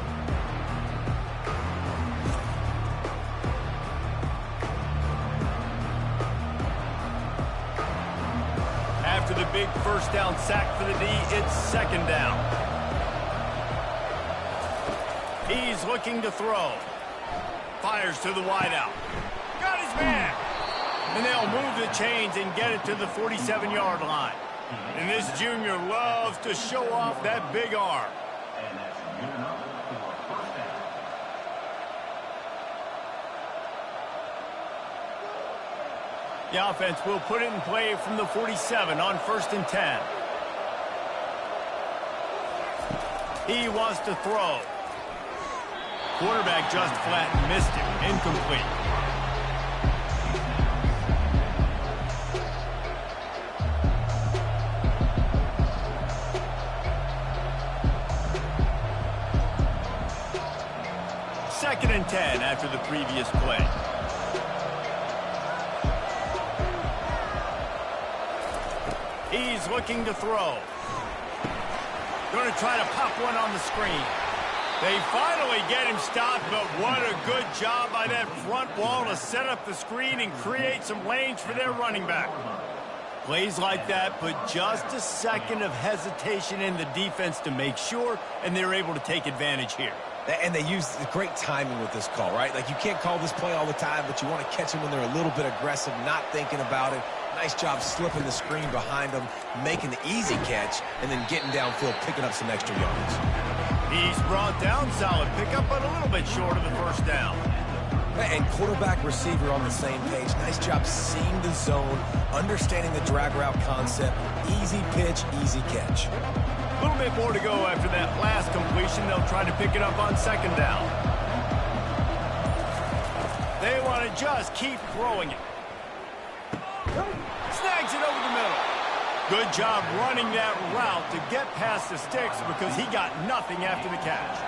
After the big first down sack for the D, it's second down. He's looking to throw. Fires to the wideout. Got his man. And they'll move the chains and get it to the 47-yard line. And this junior loves to show off that big arm. The offense will put it in play from the 47 on 1st and 10. He wants to throw. Quarterback just flat missed him. Incomplete. Second and 10 after the previous play. He's looking to throw. Going to try to pop one on the screen. They finally get him stopped, but what a good job by that front wall to set up the screen and create some lanes for their running back. Plays like that put just a second of hesitation in the defense to make sure, and they're able to take advantage here. And they use great timing with this call, right? Like, you can't call this play all the time, but you want to catch them when they're a little bit aggressive, not thinking about it. Nice job slipping the screen behind them, making the easy catch, and then getting downfield, picking up some extra yards. He's brought down, solid pickup, but a little bit short of the first down. And quarterback receiver on the same page. Nice job seeing the zone, understanding the drag route concept. Easy pitch, easy catch. A little bit more to go after that last completion. They'll try to pick it up on second down. They want to just keep throwing it. Snags it over the middle. Good job running that route to get past the sticks because he got nothing after the catch.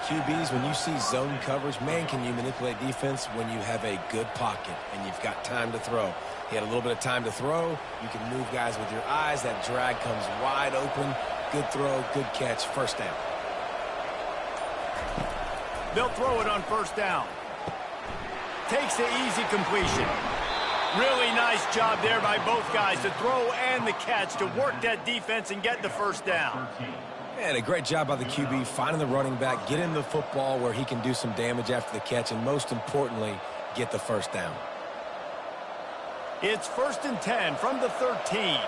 QBs, when you see zone coverage, man, can you manipulate defense when you have a good pocket and you've got time to throw. He had a little bit of time to throw. You can move guys with your eyes. That drag comes wide open. Good throw, good catch, first down. They'll throw it on first down. Takes the easy completion. Really nice job there by both guys to throw and the catch to work that defense and get the first down. And a great job by the QB finding the running back, getting the football where he can do some damage after the catch, and most importantly, get the first down. It's 1st and 10 from the 13.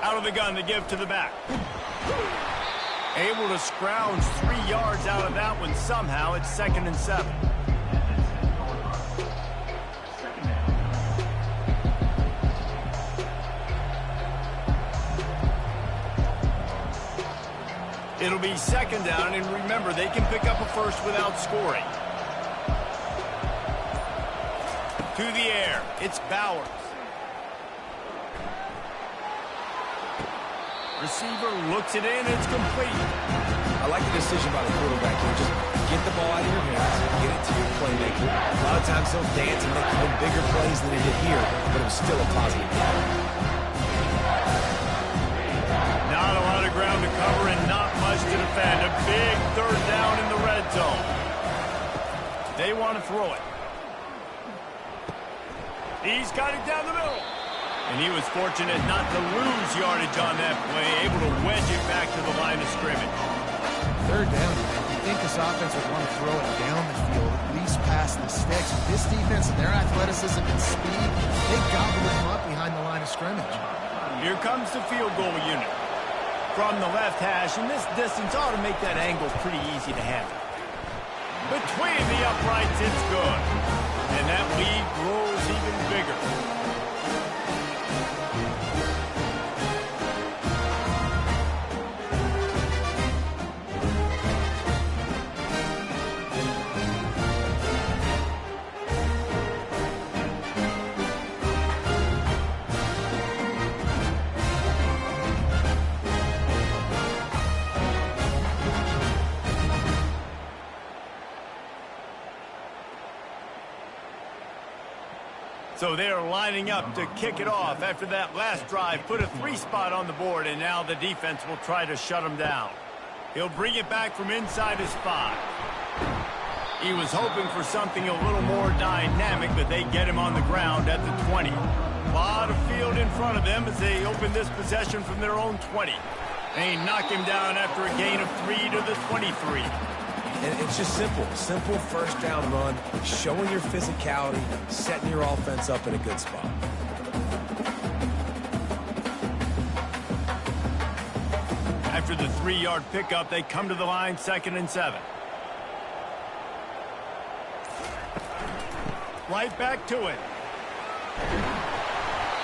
Out of the gun to give to the back. Able to scrounge 3 yards out of that one somehow. It's 2nd and 7. It'll be second down, and remember, they can pick up a first without scoring. To the air, it's Bowers. Receiver looks it in. It's complete. I like the decision by the quarterback here. Just get the ball out of your hands, get it to your playmaker. A lot of times he'll dance and make even bigger plays than he did here, but it was still a positive play. Not a lot of ground to cover and not much to defend. A big third down in the red zone. They want to throw it. He's got it down the middle. And he was fortunate not to lose yardage on that play, able to wedge it back to the line of scrimmage. Third down. You think this offense would want to throw it down the field, at least past the sticks. With this defense and their athleticism and speed, they gobble them up behind the line of scrimmage. Here comes the field goal unit. From the left hash, and this distance ought to make that angle pretty easy to handle. Between the uprights, it's good. And that lead grows even bigger. So they are lining up to kick it off after that last drive. Put a 3-spot on the board, and now the defense will try to shut him down. He'll bring it back from inside his 5. He was hoping for something a little more dynamic, but they get him on the ground at the 20. A lot of field in front of them as they open this possession from their own 20. They knock him down after a gain of 3 to the 23. And it's just simple. Simple first down run, showing your physicality, setting your offense up in a good spot. After the 3-yard pickup, they come to the line, 2nd and 7. Right back to it.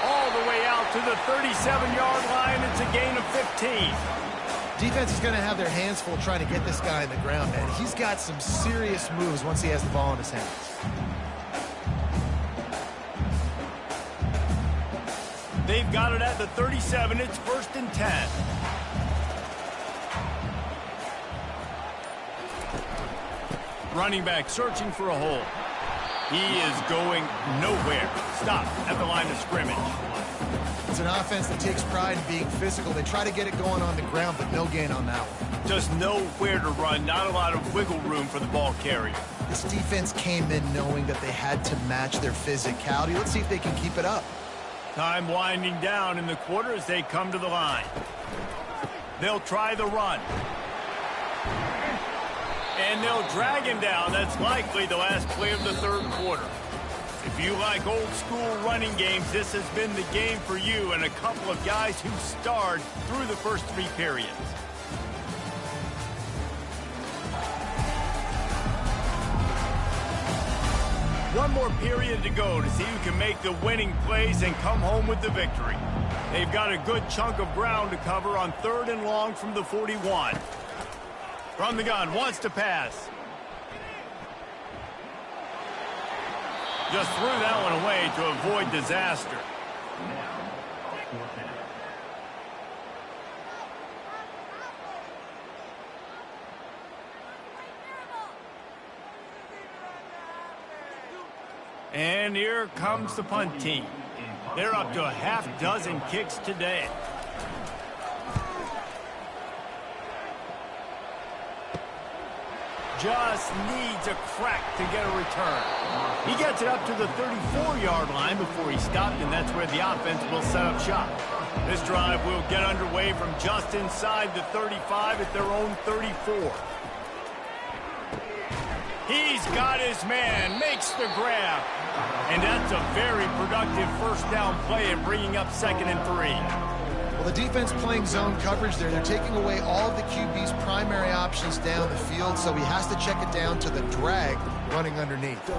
All the way out to the 37-yard line. It's a gain of 15. Defense is going to have their hands full trying to get this guy in the ground, man. He's got some serious moves once he has the ball in his hands. They've got it at the 37. It's 1st and 10. Running back searching for a hole. He is going nowhere. Stop at the line of scrimmage. It's an offense that takes pride in being physical. They try to get it going on the ground, but no gain on that one. Just nowhere to run. Not a lot of wiggle room for the ball carrier. This defense came in knowing that they had to match their physicality. Let's see if they can keep it up. Time winding down in the quarter as they come to the line. They'll try the run. And they'll drag him down. That's likely the last play of the third quarter. If you like old-school running games, this has been the game for you and a couple of guys who starred through the first 3 periods. One more period to go to see who can make the winning plays and come home with the victory. They've got a good chunk of ground to cover on 3rd and long from the 41. From the gun, wants to pass. Just threw that one away to avoid disaster. And here comes the punt team. They're up to a half-dozen kicks today. Just needs a crack to get a return. He gets it up to the 34-yard line before he stopped, and that's where the offense will set up shop. This drive will get underway from just inside the 35 at their own 34. He's got his man, makes the grab. And that's a very productive first down play and bringing up 2nd and 3. Well, the defense playing zone coverage there. They're taking away all of the QB's primary options down the field, so he has to check it down to the drag running underneath.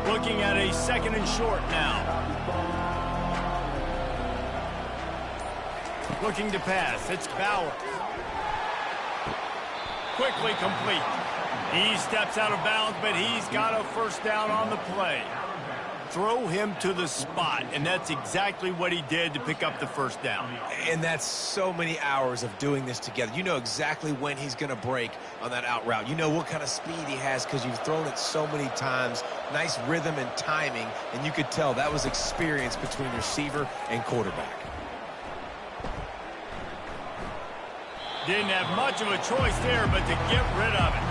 Looking at a 2nd and short now. Looking to pass. It's Bauer. Quickly complete. He steps out of bounds, but he's got a first down on the play. throw him to the spot, and that's exactly what he did to pick up the first down. And that's so many hours of doing this together. You know exactly when he's going to break on that out route. You know what kind of speed he has because you've thrown it so many times. Nice rhythm and timing, and you could tell that was experience between receiver and quarterback. Didn't have much of a choice there, but to get rid of it.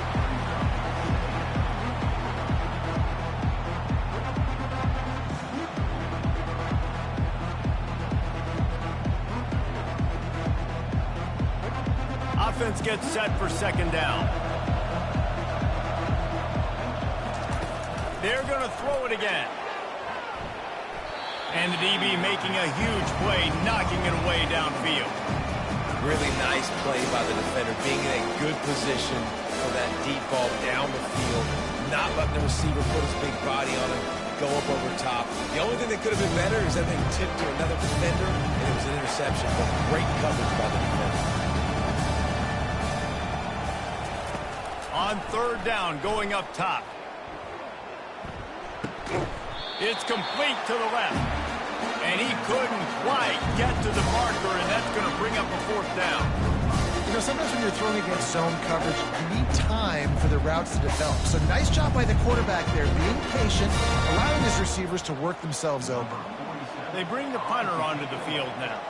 Offense gets set for second down. They're going to throw it again. And the DB making a huge play, knocking it away downfield. Really nice play by the defender, being in a good position for that deep ball down the field, not letting the receiver put his big body on it, go up over top. The only thing that could have been better is that they tipped to another defender, and it was an interception, but great coverage by the defender. On third down, going up top. It's complete to the left. And he couldn't quite get to the marker, and that's going to bring up a fourth down. You know, sometimes when you're throwing against zone coverage, you need time for the routes to develop. So nice job by the quarterback there, being patient, allowing his receivers to work themselves open. They bring the punter onto the field now.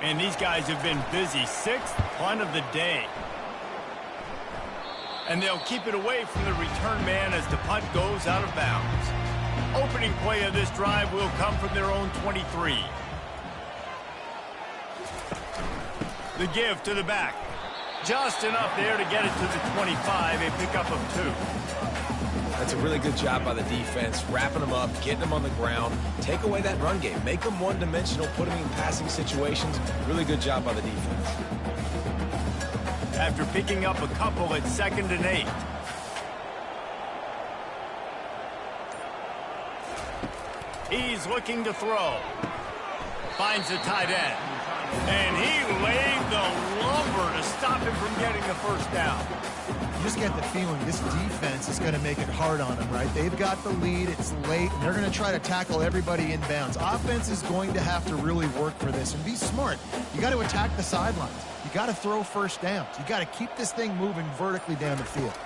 And these guys have been busy. Sixth punt of the day. And they'll keep it away from the return man as the punt goes out of bounds. Opening play of this drive will come from their own 23. The give to the back. Just enough there to get it to the 25, a pickup of 2. That's a really good job by the defense, wrapping them up, getting them on the ground, take away that run game, make them one-dimensional, put them in passing situations. Really good job by the defense. After picking up a couple at 2nd and 8. He's looking to throw. Finds the tight end. And he laid the lumber to stop him from getting the first down. You just get the feeling this defense is going to make it hard on them, right? They've got the lead. It's late, and they're going to try to tackle everybody in bounds. Offense is going to have to really work for this and be smart. You got to attack the sidelines. You got to throw first downs. You got to keep this thing moving vertically down the field.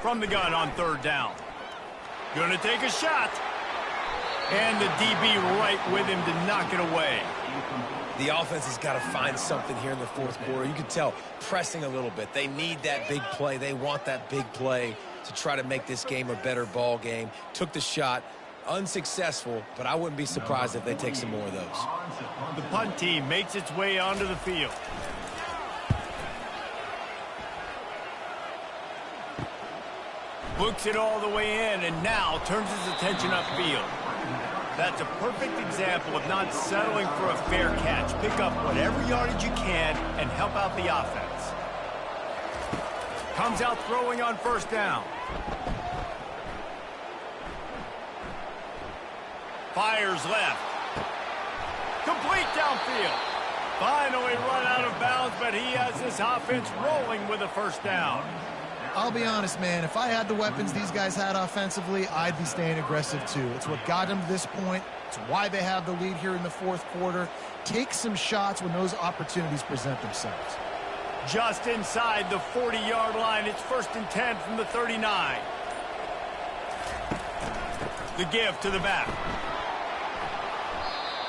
From the gun on third down. Going to take a shot. And the DB right with him to knock it away. The offense has got to find something here in the fourth quarter. You can tell, pressing a little bit. They need that big play. They want that big play to try to make this game a better ball game. Took the shot. Unsuccessful, but I wouldn't be surprised if they take some more of those. The punt team makes its way onto the field. Looks it all the way in, and now turns his attention upfield. That's a perfect example of not settling for a fair catch. Pick up whatever yardage you can and help out the offense. Comes out throwing on first down. Fires left. Complete downfield. Finally run out of bounds, but he has this offense rolling with a first down. I'll be honest, man, if I had the weapons these guys had offensively, I'd be staying aggressive too. It's what got them to this point. It's why they have the lead here in the fourth quarter. Take some shots when those opportunities present themselves. Just inside the 40-yard line. It's 1st and 10 from the 39. The give to the back.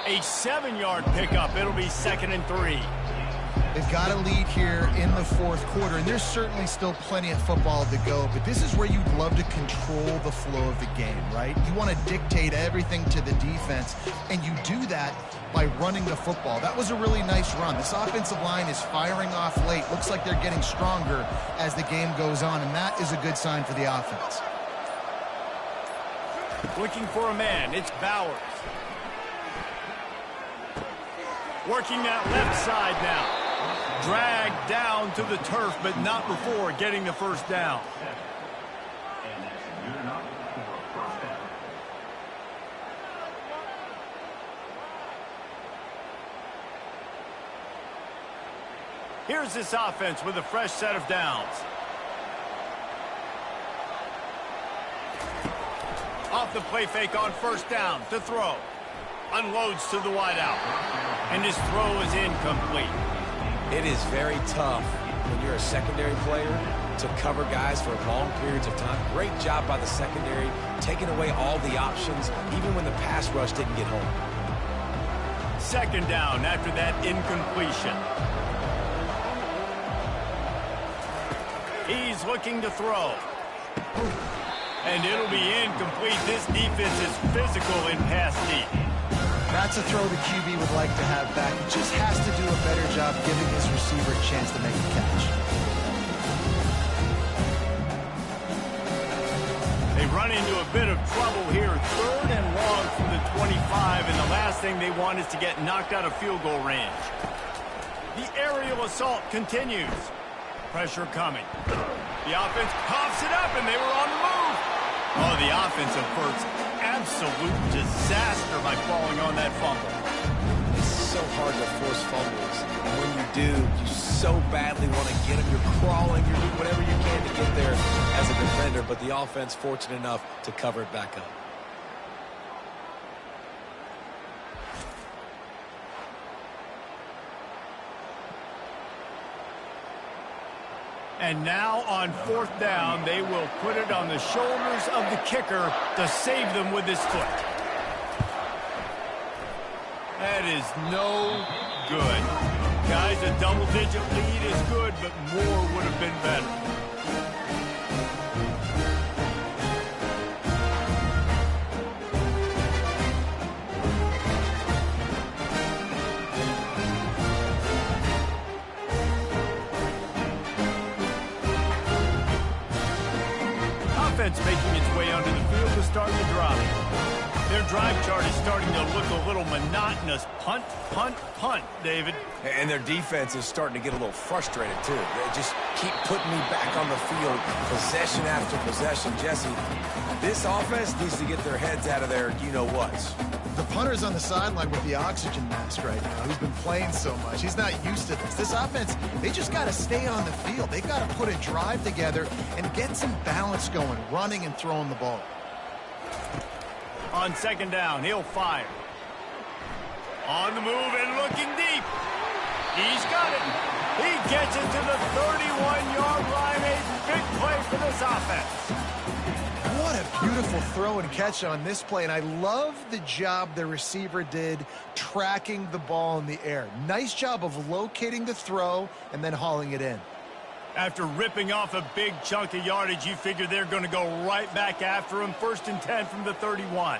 A 7-yard pickup. It'll be 2nd and 3. They've got a lead here in the fourth quarter, and there's certainly still plenty of football to go, but this is where you'd love to control the flow of the game, right? You want to dictate everything to the defense, and you do that by running the football. That was a really nice run. This offensive line is firing off late. Looks like they're getting stronger as the game goes on, and that is a good sign for the offense. Looking for a man. It's Bowers. Working that left side now. Dragged down to the turf, but not before getting the first down. Here's this offense with a fresh set of downs. Off the play fake on first down to throw. Unloads to the wideout. And his throw is incomplete. It is very tough when you're a secondary player to cover guys for long periods of time. Great job by the secondary, taking away all the options, even when the pass rush didn't get home. Second down after that incompletion. He's looking to throw. And it'll be incomplete. This defense is physical in pass deep. That's a throw the QB would like to have back. He just has to do a better job giving his receiver a chance to make a catch. They run into a bit of trouble here. 3rd and long from the 25, and the last thing they want is to get knocked out of field goal range. The aerial assault continues. Pressure coming. The offense pops it up, and they were on the move. Oh, the offensive first. Absolute disaster by falling on that fumble. It's so hard to force fumbles. And when you do, you so badly want to get them. You're crawling. You're doing whatever you can to get there as a defender, but the offense fortunate enough to cover it back up. And now on 4th down, they will put it on the shoulders of the kicker to save them with his foot. That is no good. Guys, a double-digit lead is good, but more would have been better. Offense making its way onto the field to start the drive. Their drive chart is starting to look a little monotonous. Punt, punt, punt, David. And their defense is starting to get a little frustrated, too. They just keep putting me back on the field, possession after possession. Jesse, this offense needs to get their heads out of their you-know-whats. The punter's on the sideline with the oxygen mask right now. He's been playing so much. He's not used to this. This offense, they just got to stay on the field. They've got to put a drive together and get some balance going, running and throwing the ball. On 2nd down, he'll fire. On the move and looking deep. He's got it. He gets it to the 31-yard line. A big play for this offense. What a beautiful throw and catch on this play, and I love the job the receiver did tracking the ball in the air. Nice job of locating the throw and then hauling it in. After ripping off a big chunk of yardage, you figure they're going to go right back after him. 1st and 10 from the 31.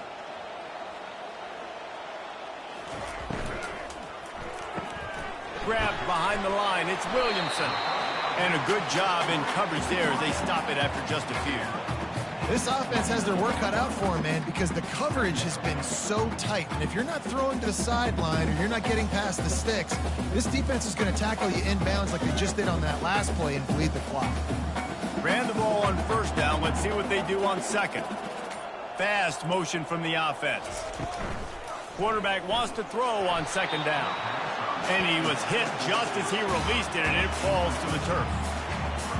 Grabbed behind the line. It's Williamson. And a good job in coverage there as they stop it after just a few. This offense has their work cut out for them, man, because the coverage has been so tight. And if you're not throwing to the sideline or you're not getting past the sticks, this defense is going to tackle you inbounds like they just did on that last play and bleed the clock. Ran the ball on 1st down. Let's see what they do on 2nd. Fast motion from the offense. Quarterback wants to throw on 2nd down. And he was hit just as he released it, and it falls to the turf.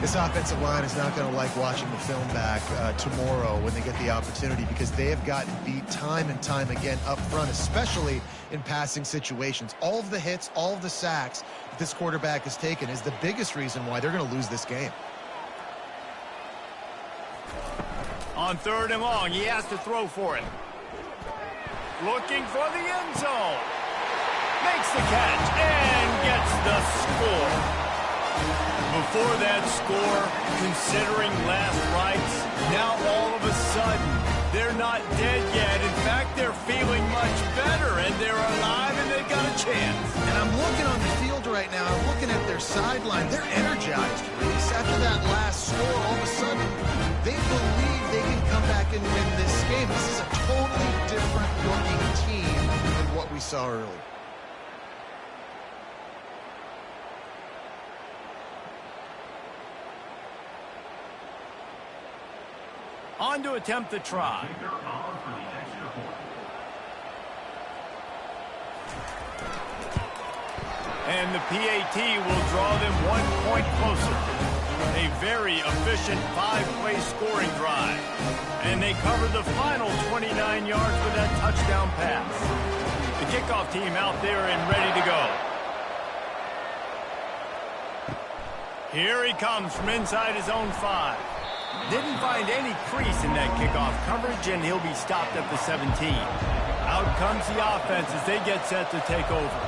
This offensive line is not going to like watching the film back tomorrow when they get the opportunity, because they have gotten beat time and time again up front, especially in passing situations. All of the hits, all of the sacks that this quarterback has taken is the biggest reason why they're going to lose this game. On 3rd and long, he has to throw for it. Looking for the end zone. Makes the catch and gets the score. Before that score, considering last rites, now all of a sudden, they're not dead yet. In fact, they're feeling much better, and they're alive, and they've got a chance. And I'm looking on the field right now. I'm looking at their sideline. They're energized, Reese. After that last score, all of a sudden, they believe they can come back and win this game. This is a totally different looking team than what we saw earlier. On to attempt the try. And the PAT will draw them 1 point closer. A very efficient 5-play scoring drive. And they covered the final 29 yards with that touchdown pass. The kickoff team out there and ready to go. Here he comes from inside his own 5. Didn't find any crease in that kickoff coverage, and he'll be stopped at the 17. Out comes the offense as they get set to take over.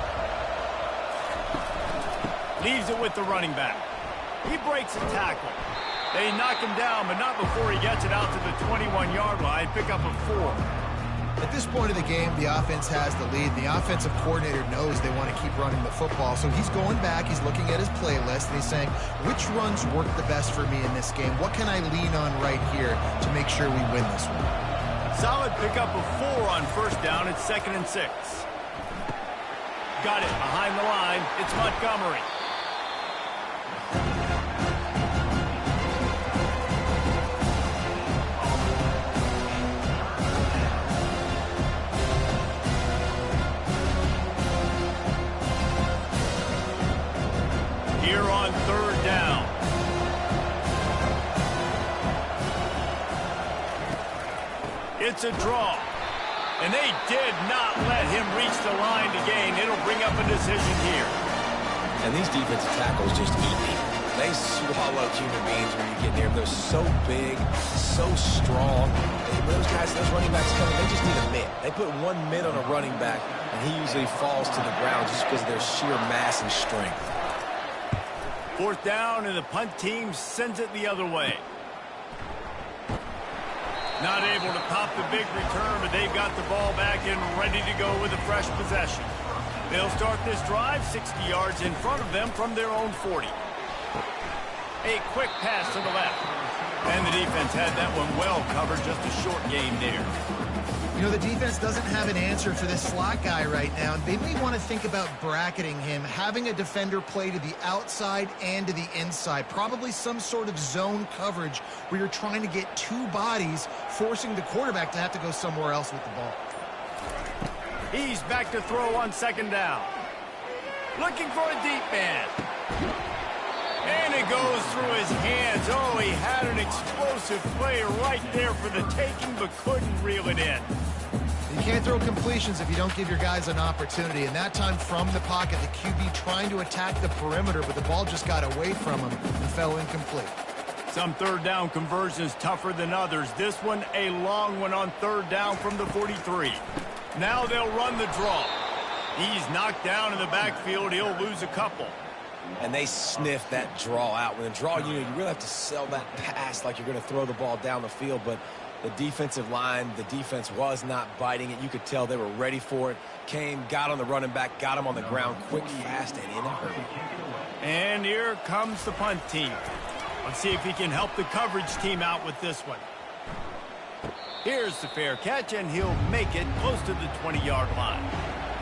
Leaves it with the running back. He breaks a tackle. They knock him down, but not before he gets it out to the 21-yard line. Pick up a 4. At this point of the game, the offense has the lead. The offensive coordinator knows they want to keep running the football. So he's going back, he's looking at his playlist, and he's saying, which runs work the best for me in this game? What can I lean on right here to make sure we win this one? Solid pickup of 4 on first down. It's 2nd and 6. Got it behind the line. It's Montgomery. Here on 3rd down. It's a draw. And they did not let him reach the line to gain. It'll bring up a decision here. And these defensive tackles just eat me. They swallow human beings when you get near them. They're so big, so strong. Those guys, those running backs coming, they just need a mitt. They put 1 mitt on a running back, and he usually falls to the ground just because of their sheer mass and strength. 4th down, and the punt team sends it the other way. Not able to pop the big return, but they've got the ball back and ready to go with a fresh possession. They'll start this drive 60 yards in front of them from their own 40. A quick pass to the left. And the defense had that one well covered, just a short gain there. You know, the defense doesn't have an answer for this slot guy right now. They may want to think about bracketing him, having a defender play to the outside and to the inside. Probably some sort of zone coverage where you're trying to get 2 bodies, forcing the quarterback to have to go somewhere else with the ball. He's back to throw on 2nd down. Looking for a deep man. And it goes through his hands. Oh, he had an explosive play right there for the taking, but couldn't reel it in. You can't throw completions if you don't give your guys an opportunity. And that time from the pocket, the QB trying to attack the perimeter, but the ball just got away from him and fell incomplete. Some 3rd down conversions tougher than others. This one a long one on 3rd down from the 43. Now they'll run the draw. He's knocked down in the backfield. He'll lose a couple. And they sniff that draw out. When a draw, you really have to sell that pass like you're going to throw the ball down the field. But the defensive line, the defense was not biting it. You could tell they were ready for it. Came, got on the running back, got him on the ground quick, fast, and in a hurry. And here comes the punt team. Let's see if he can help the coverage team out with this one. Here's the fair catch, and he'll make it close to the 20-yard line.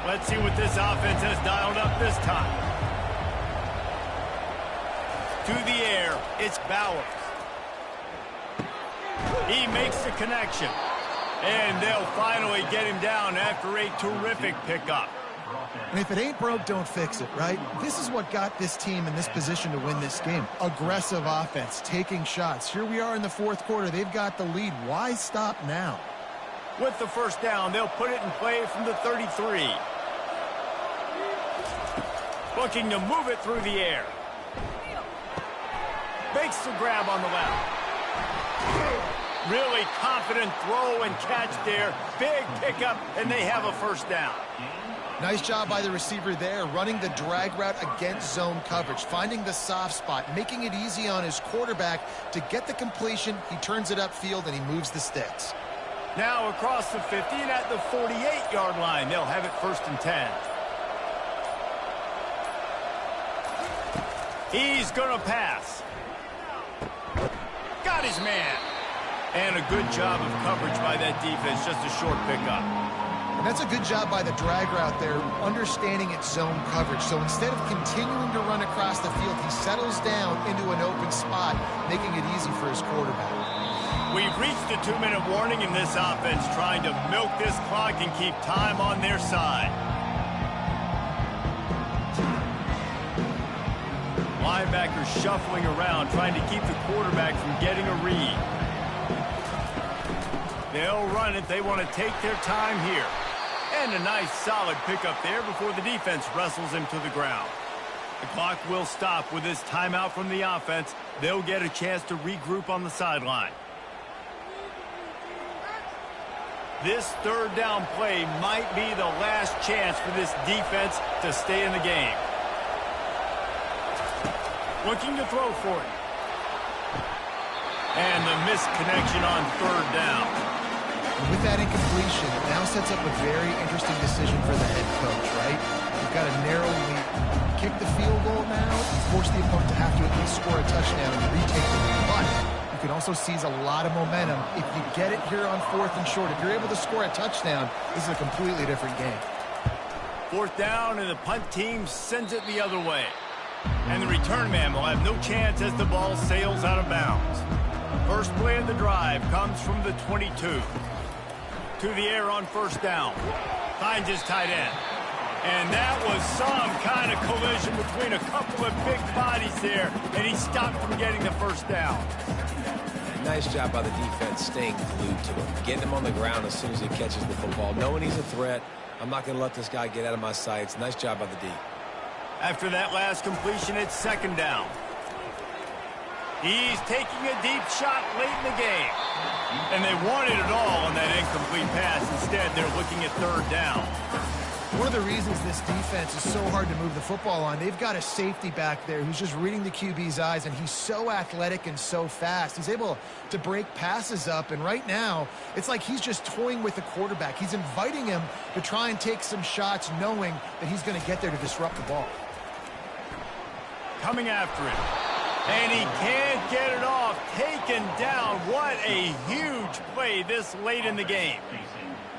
Let's see what this offense has dialed up this time. To the air, it's Bowers. He makes the connection. And they'll finally get him down after a terrific pickup. And if it ain't broke, don't fix it, right? This is what got this team in this position to win this game. Aggressive offense, taking shots. Here we are in the 4th quarter. They've got the lead. Why stop now? With the 1st down, they'll put it in play from the 33. Looking to move it through the air. Makes the grab on the left. Really confident throw and catch there. Big pickup, and they have a 1st down. Nice job by the receiver there, running the drag route against zone coverage, finding the soft spot, making it easy on his quarterback to get the completion. He turns it upfield, and he moves the sticks. Now across the 50 and at the 48-yard line. They'll have it 1st and 10. He's going to pass. Got his man. And a good job of coverage by that defense. Just a short pickup. And that's a good job by the drag route there, understanding its zone coverage. So instead of continuing to run across the field, he settles down into an open spot, making it easy for his quarterback. We've reached a 2-minute warning in this offense, trying to milk this clock and keep time on their side. linebackers shuffling around, trying to keep the quarterback from getting a read. They'll run it. They want to take their time here. And a nice solid pickup there before the defense wrestles him to the ground. The clock will stop with this timeout from the offense. They'll get a chance to regroup on the sideline. This third down play might be the last chance for this defense to stay in the game. Looking to throw for it. And the missed connection on third down. With that incompletion, it now sets up a very interesting decision for the head coach, right? You've got a narrow lead. You kick the field goal now, you force the opponent to have to at least score a touchdown and retake the lead. But you can also seize a lot of momentum if you get it here on 4th and short. If you're able to score a touchdown, this is a completely different game. 4th down, and the punt team sends it the other way. And the return man will have no chance as the ball sails out of bounds. First play of the drive comes from the 22. To the air on 1st down. Finds his tight end. And that was some kind of collision between a couple of big bodies there, and he stopped from getting the 1st down. Nice job by the defense staying glued to him. Getting him on the ground as soon as he catches the football. Knowing he's a threat, I'm not going to let this guy get out of my sights. Nice job by the D. After that last completion, it's 2nd down. He's taking a deep shot late in the game. And they wanted it all on that incomplete pass. Instead, they're looking at 3rd down. One of the reasons this defense is so hard to move the football on, they've got a safety back there who's just reading the QB's eyes, and he's so athletic and so fast. He's able to break passes up, and right now, it's like he's just toying with the quarterback. He's inviting him to try and take some shots, knowing that he's going to get there to disrupt the ball. Coming after it. And he can't get it off. Taken down. What a huge play this late in the game.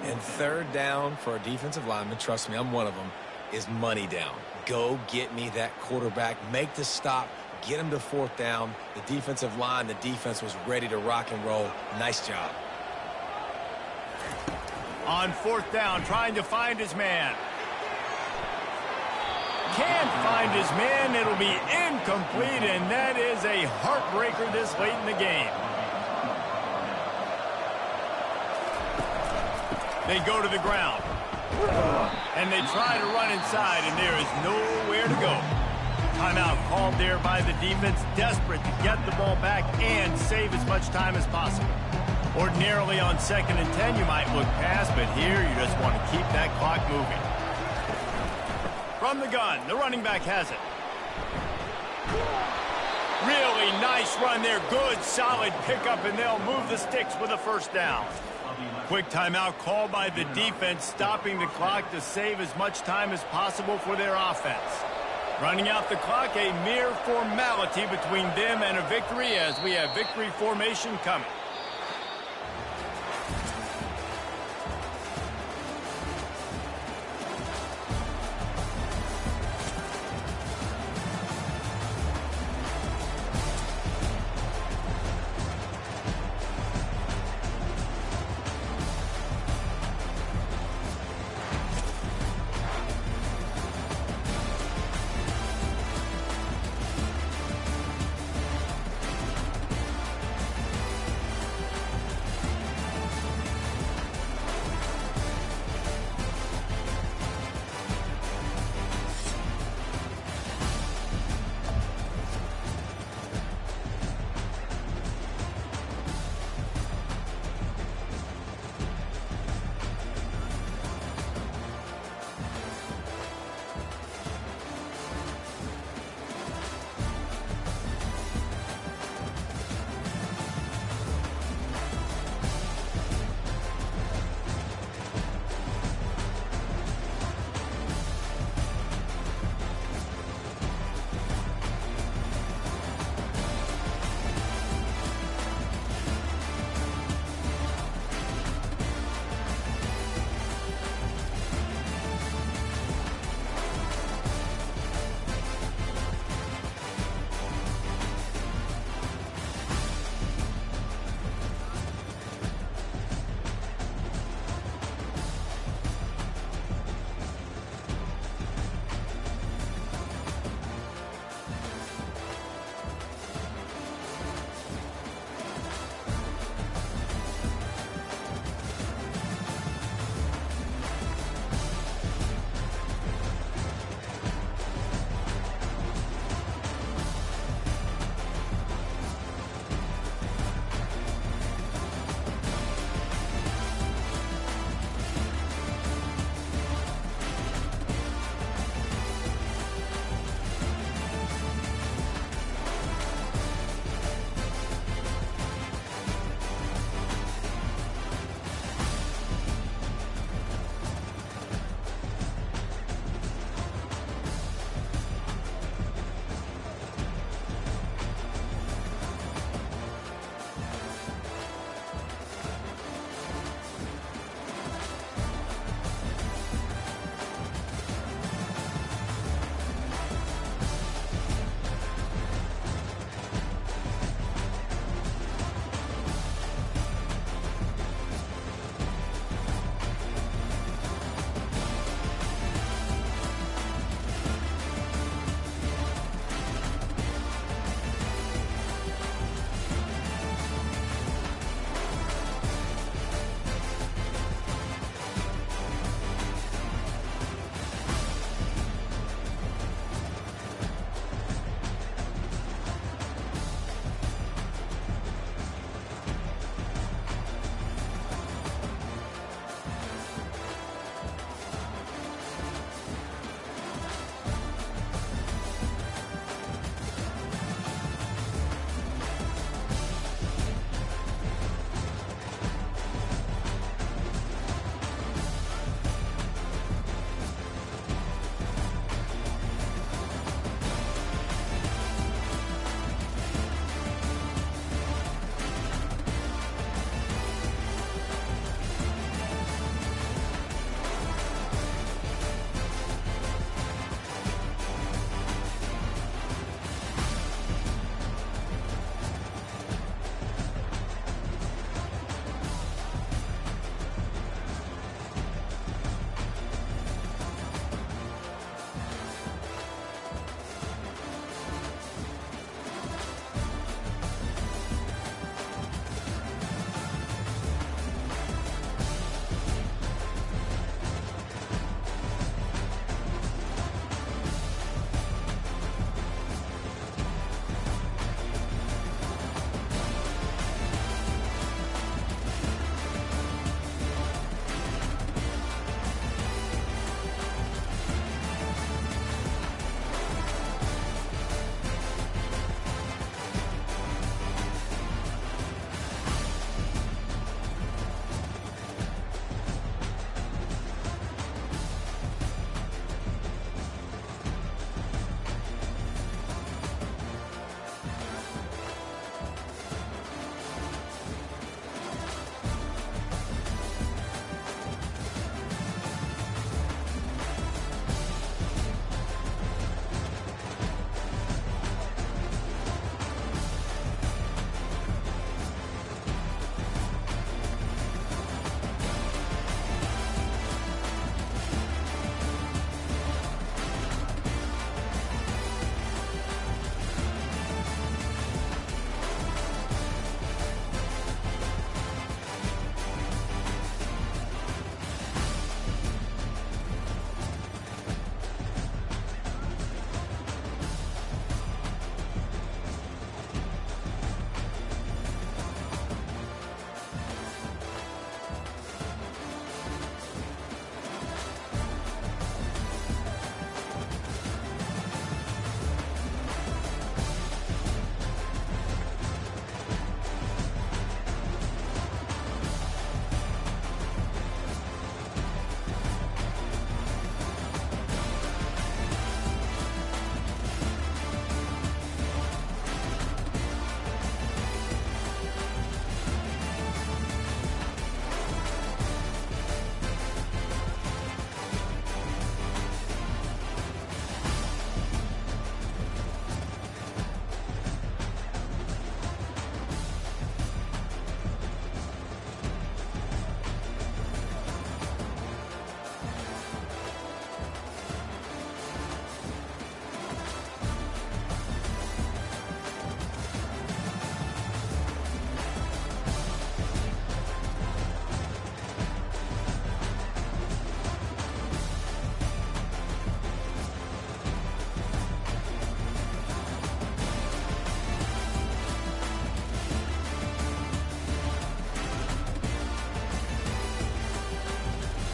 And 3rd down for a defensive lineman, trust me, I'm one of them, is money down. Go get me that quarterback. Make the stop. Get him to 4th down. The defensive line, the defense was ready to rock and roll. Nice job. On 4th down, trying to find his man. Can't find his man. It'll be incomplete, and that is a heartbreaker this late in the game. They go to the ground. And they try to run inside, and there is nowhere to go. Timeout called there by the defense, desperate to get the ball back and save as much time as possible. Ordinarily on 2nd and 10, you might look past, but here you just want to keep that clock moving. From the gun, the running back has it. Really nice run there. Good, solid pickup, and they'll move the sticks with a 1st down. Quick timeout called by the defense, stopping the clock to save as much time as possible for their offense. Running out the clock, a mere formality between them and a victory as we have victory formation coming.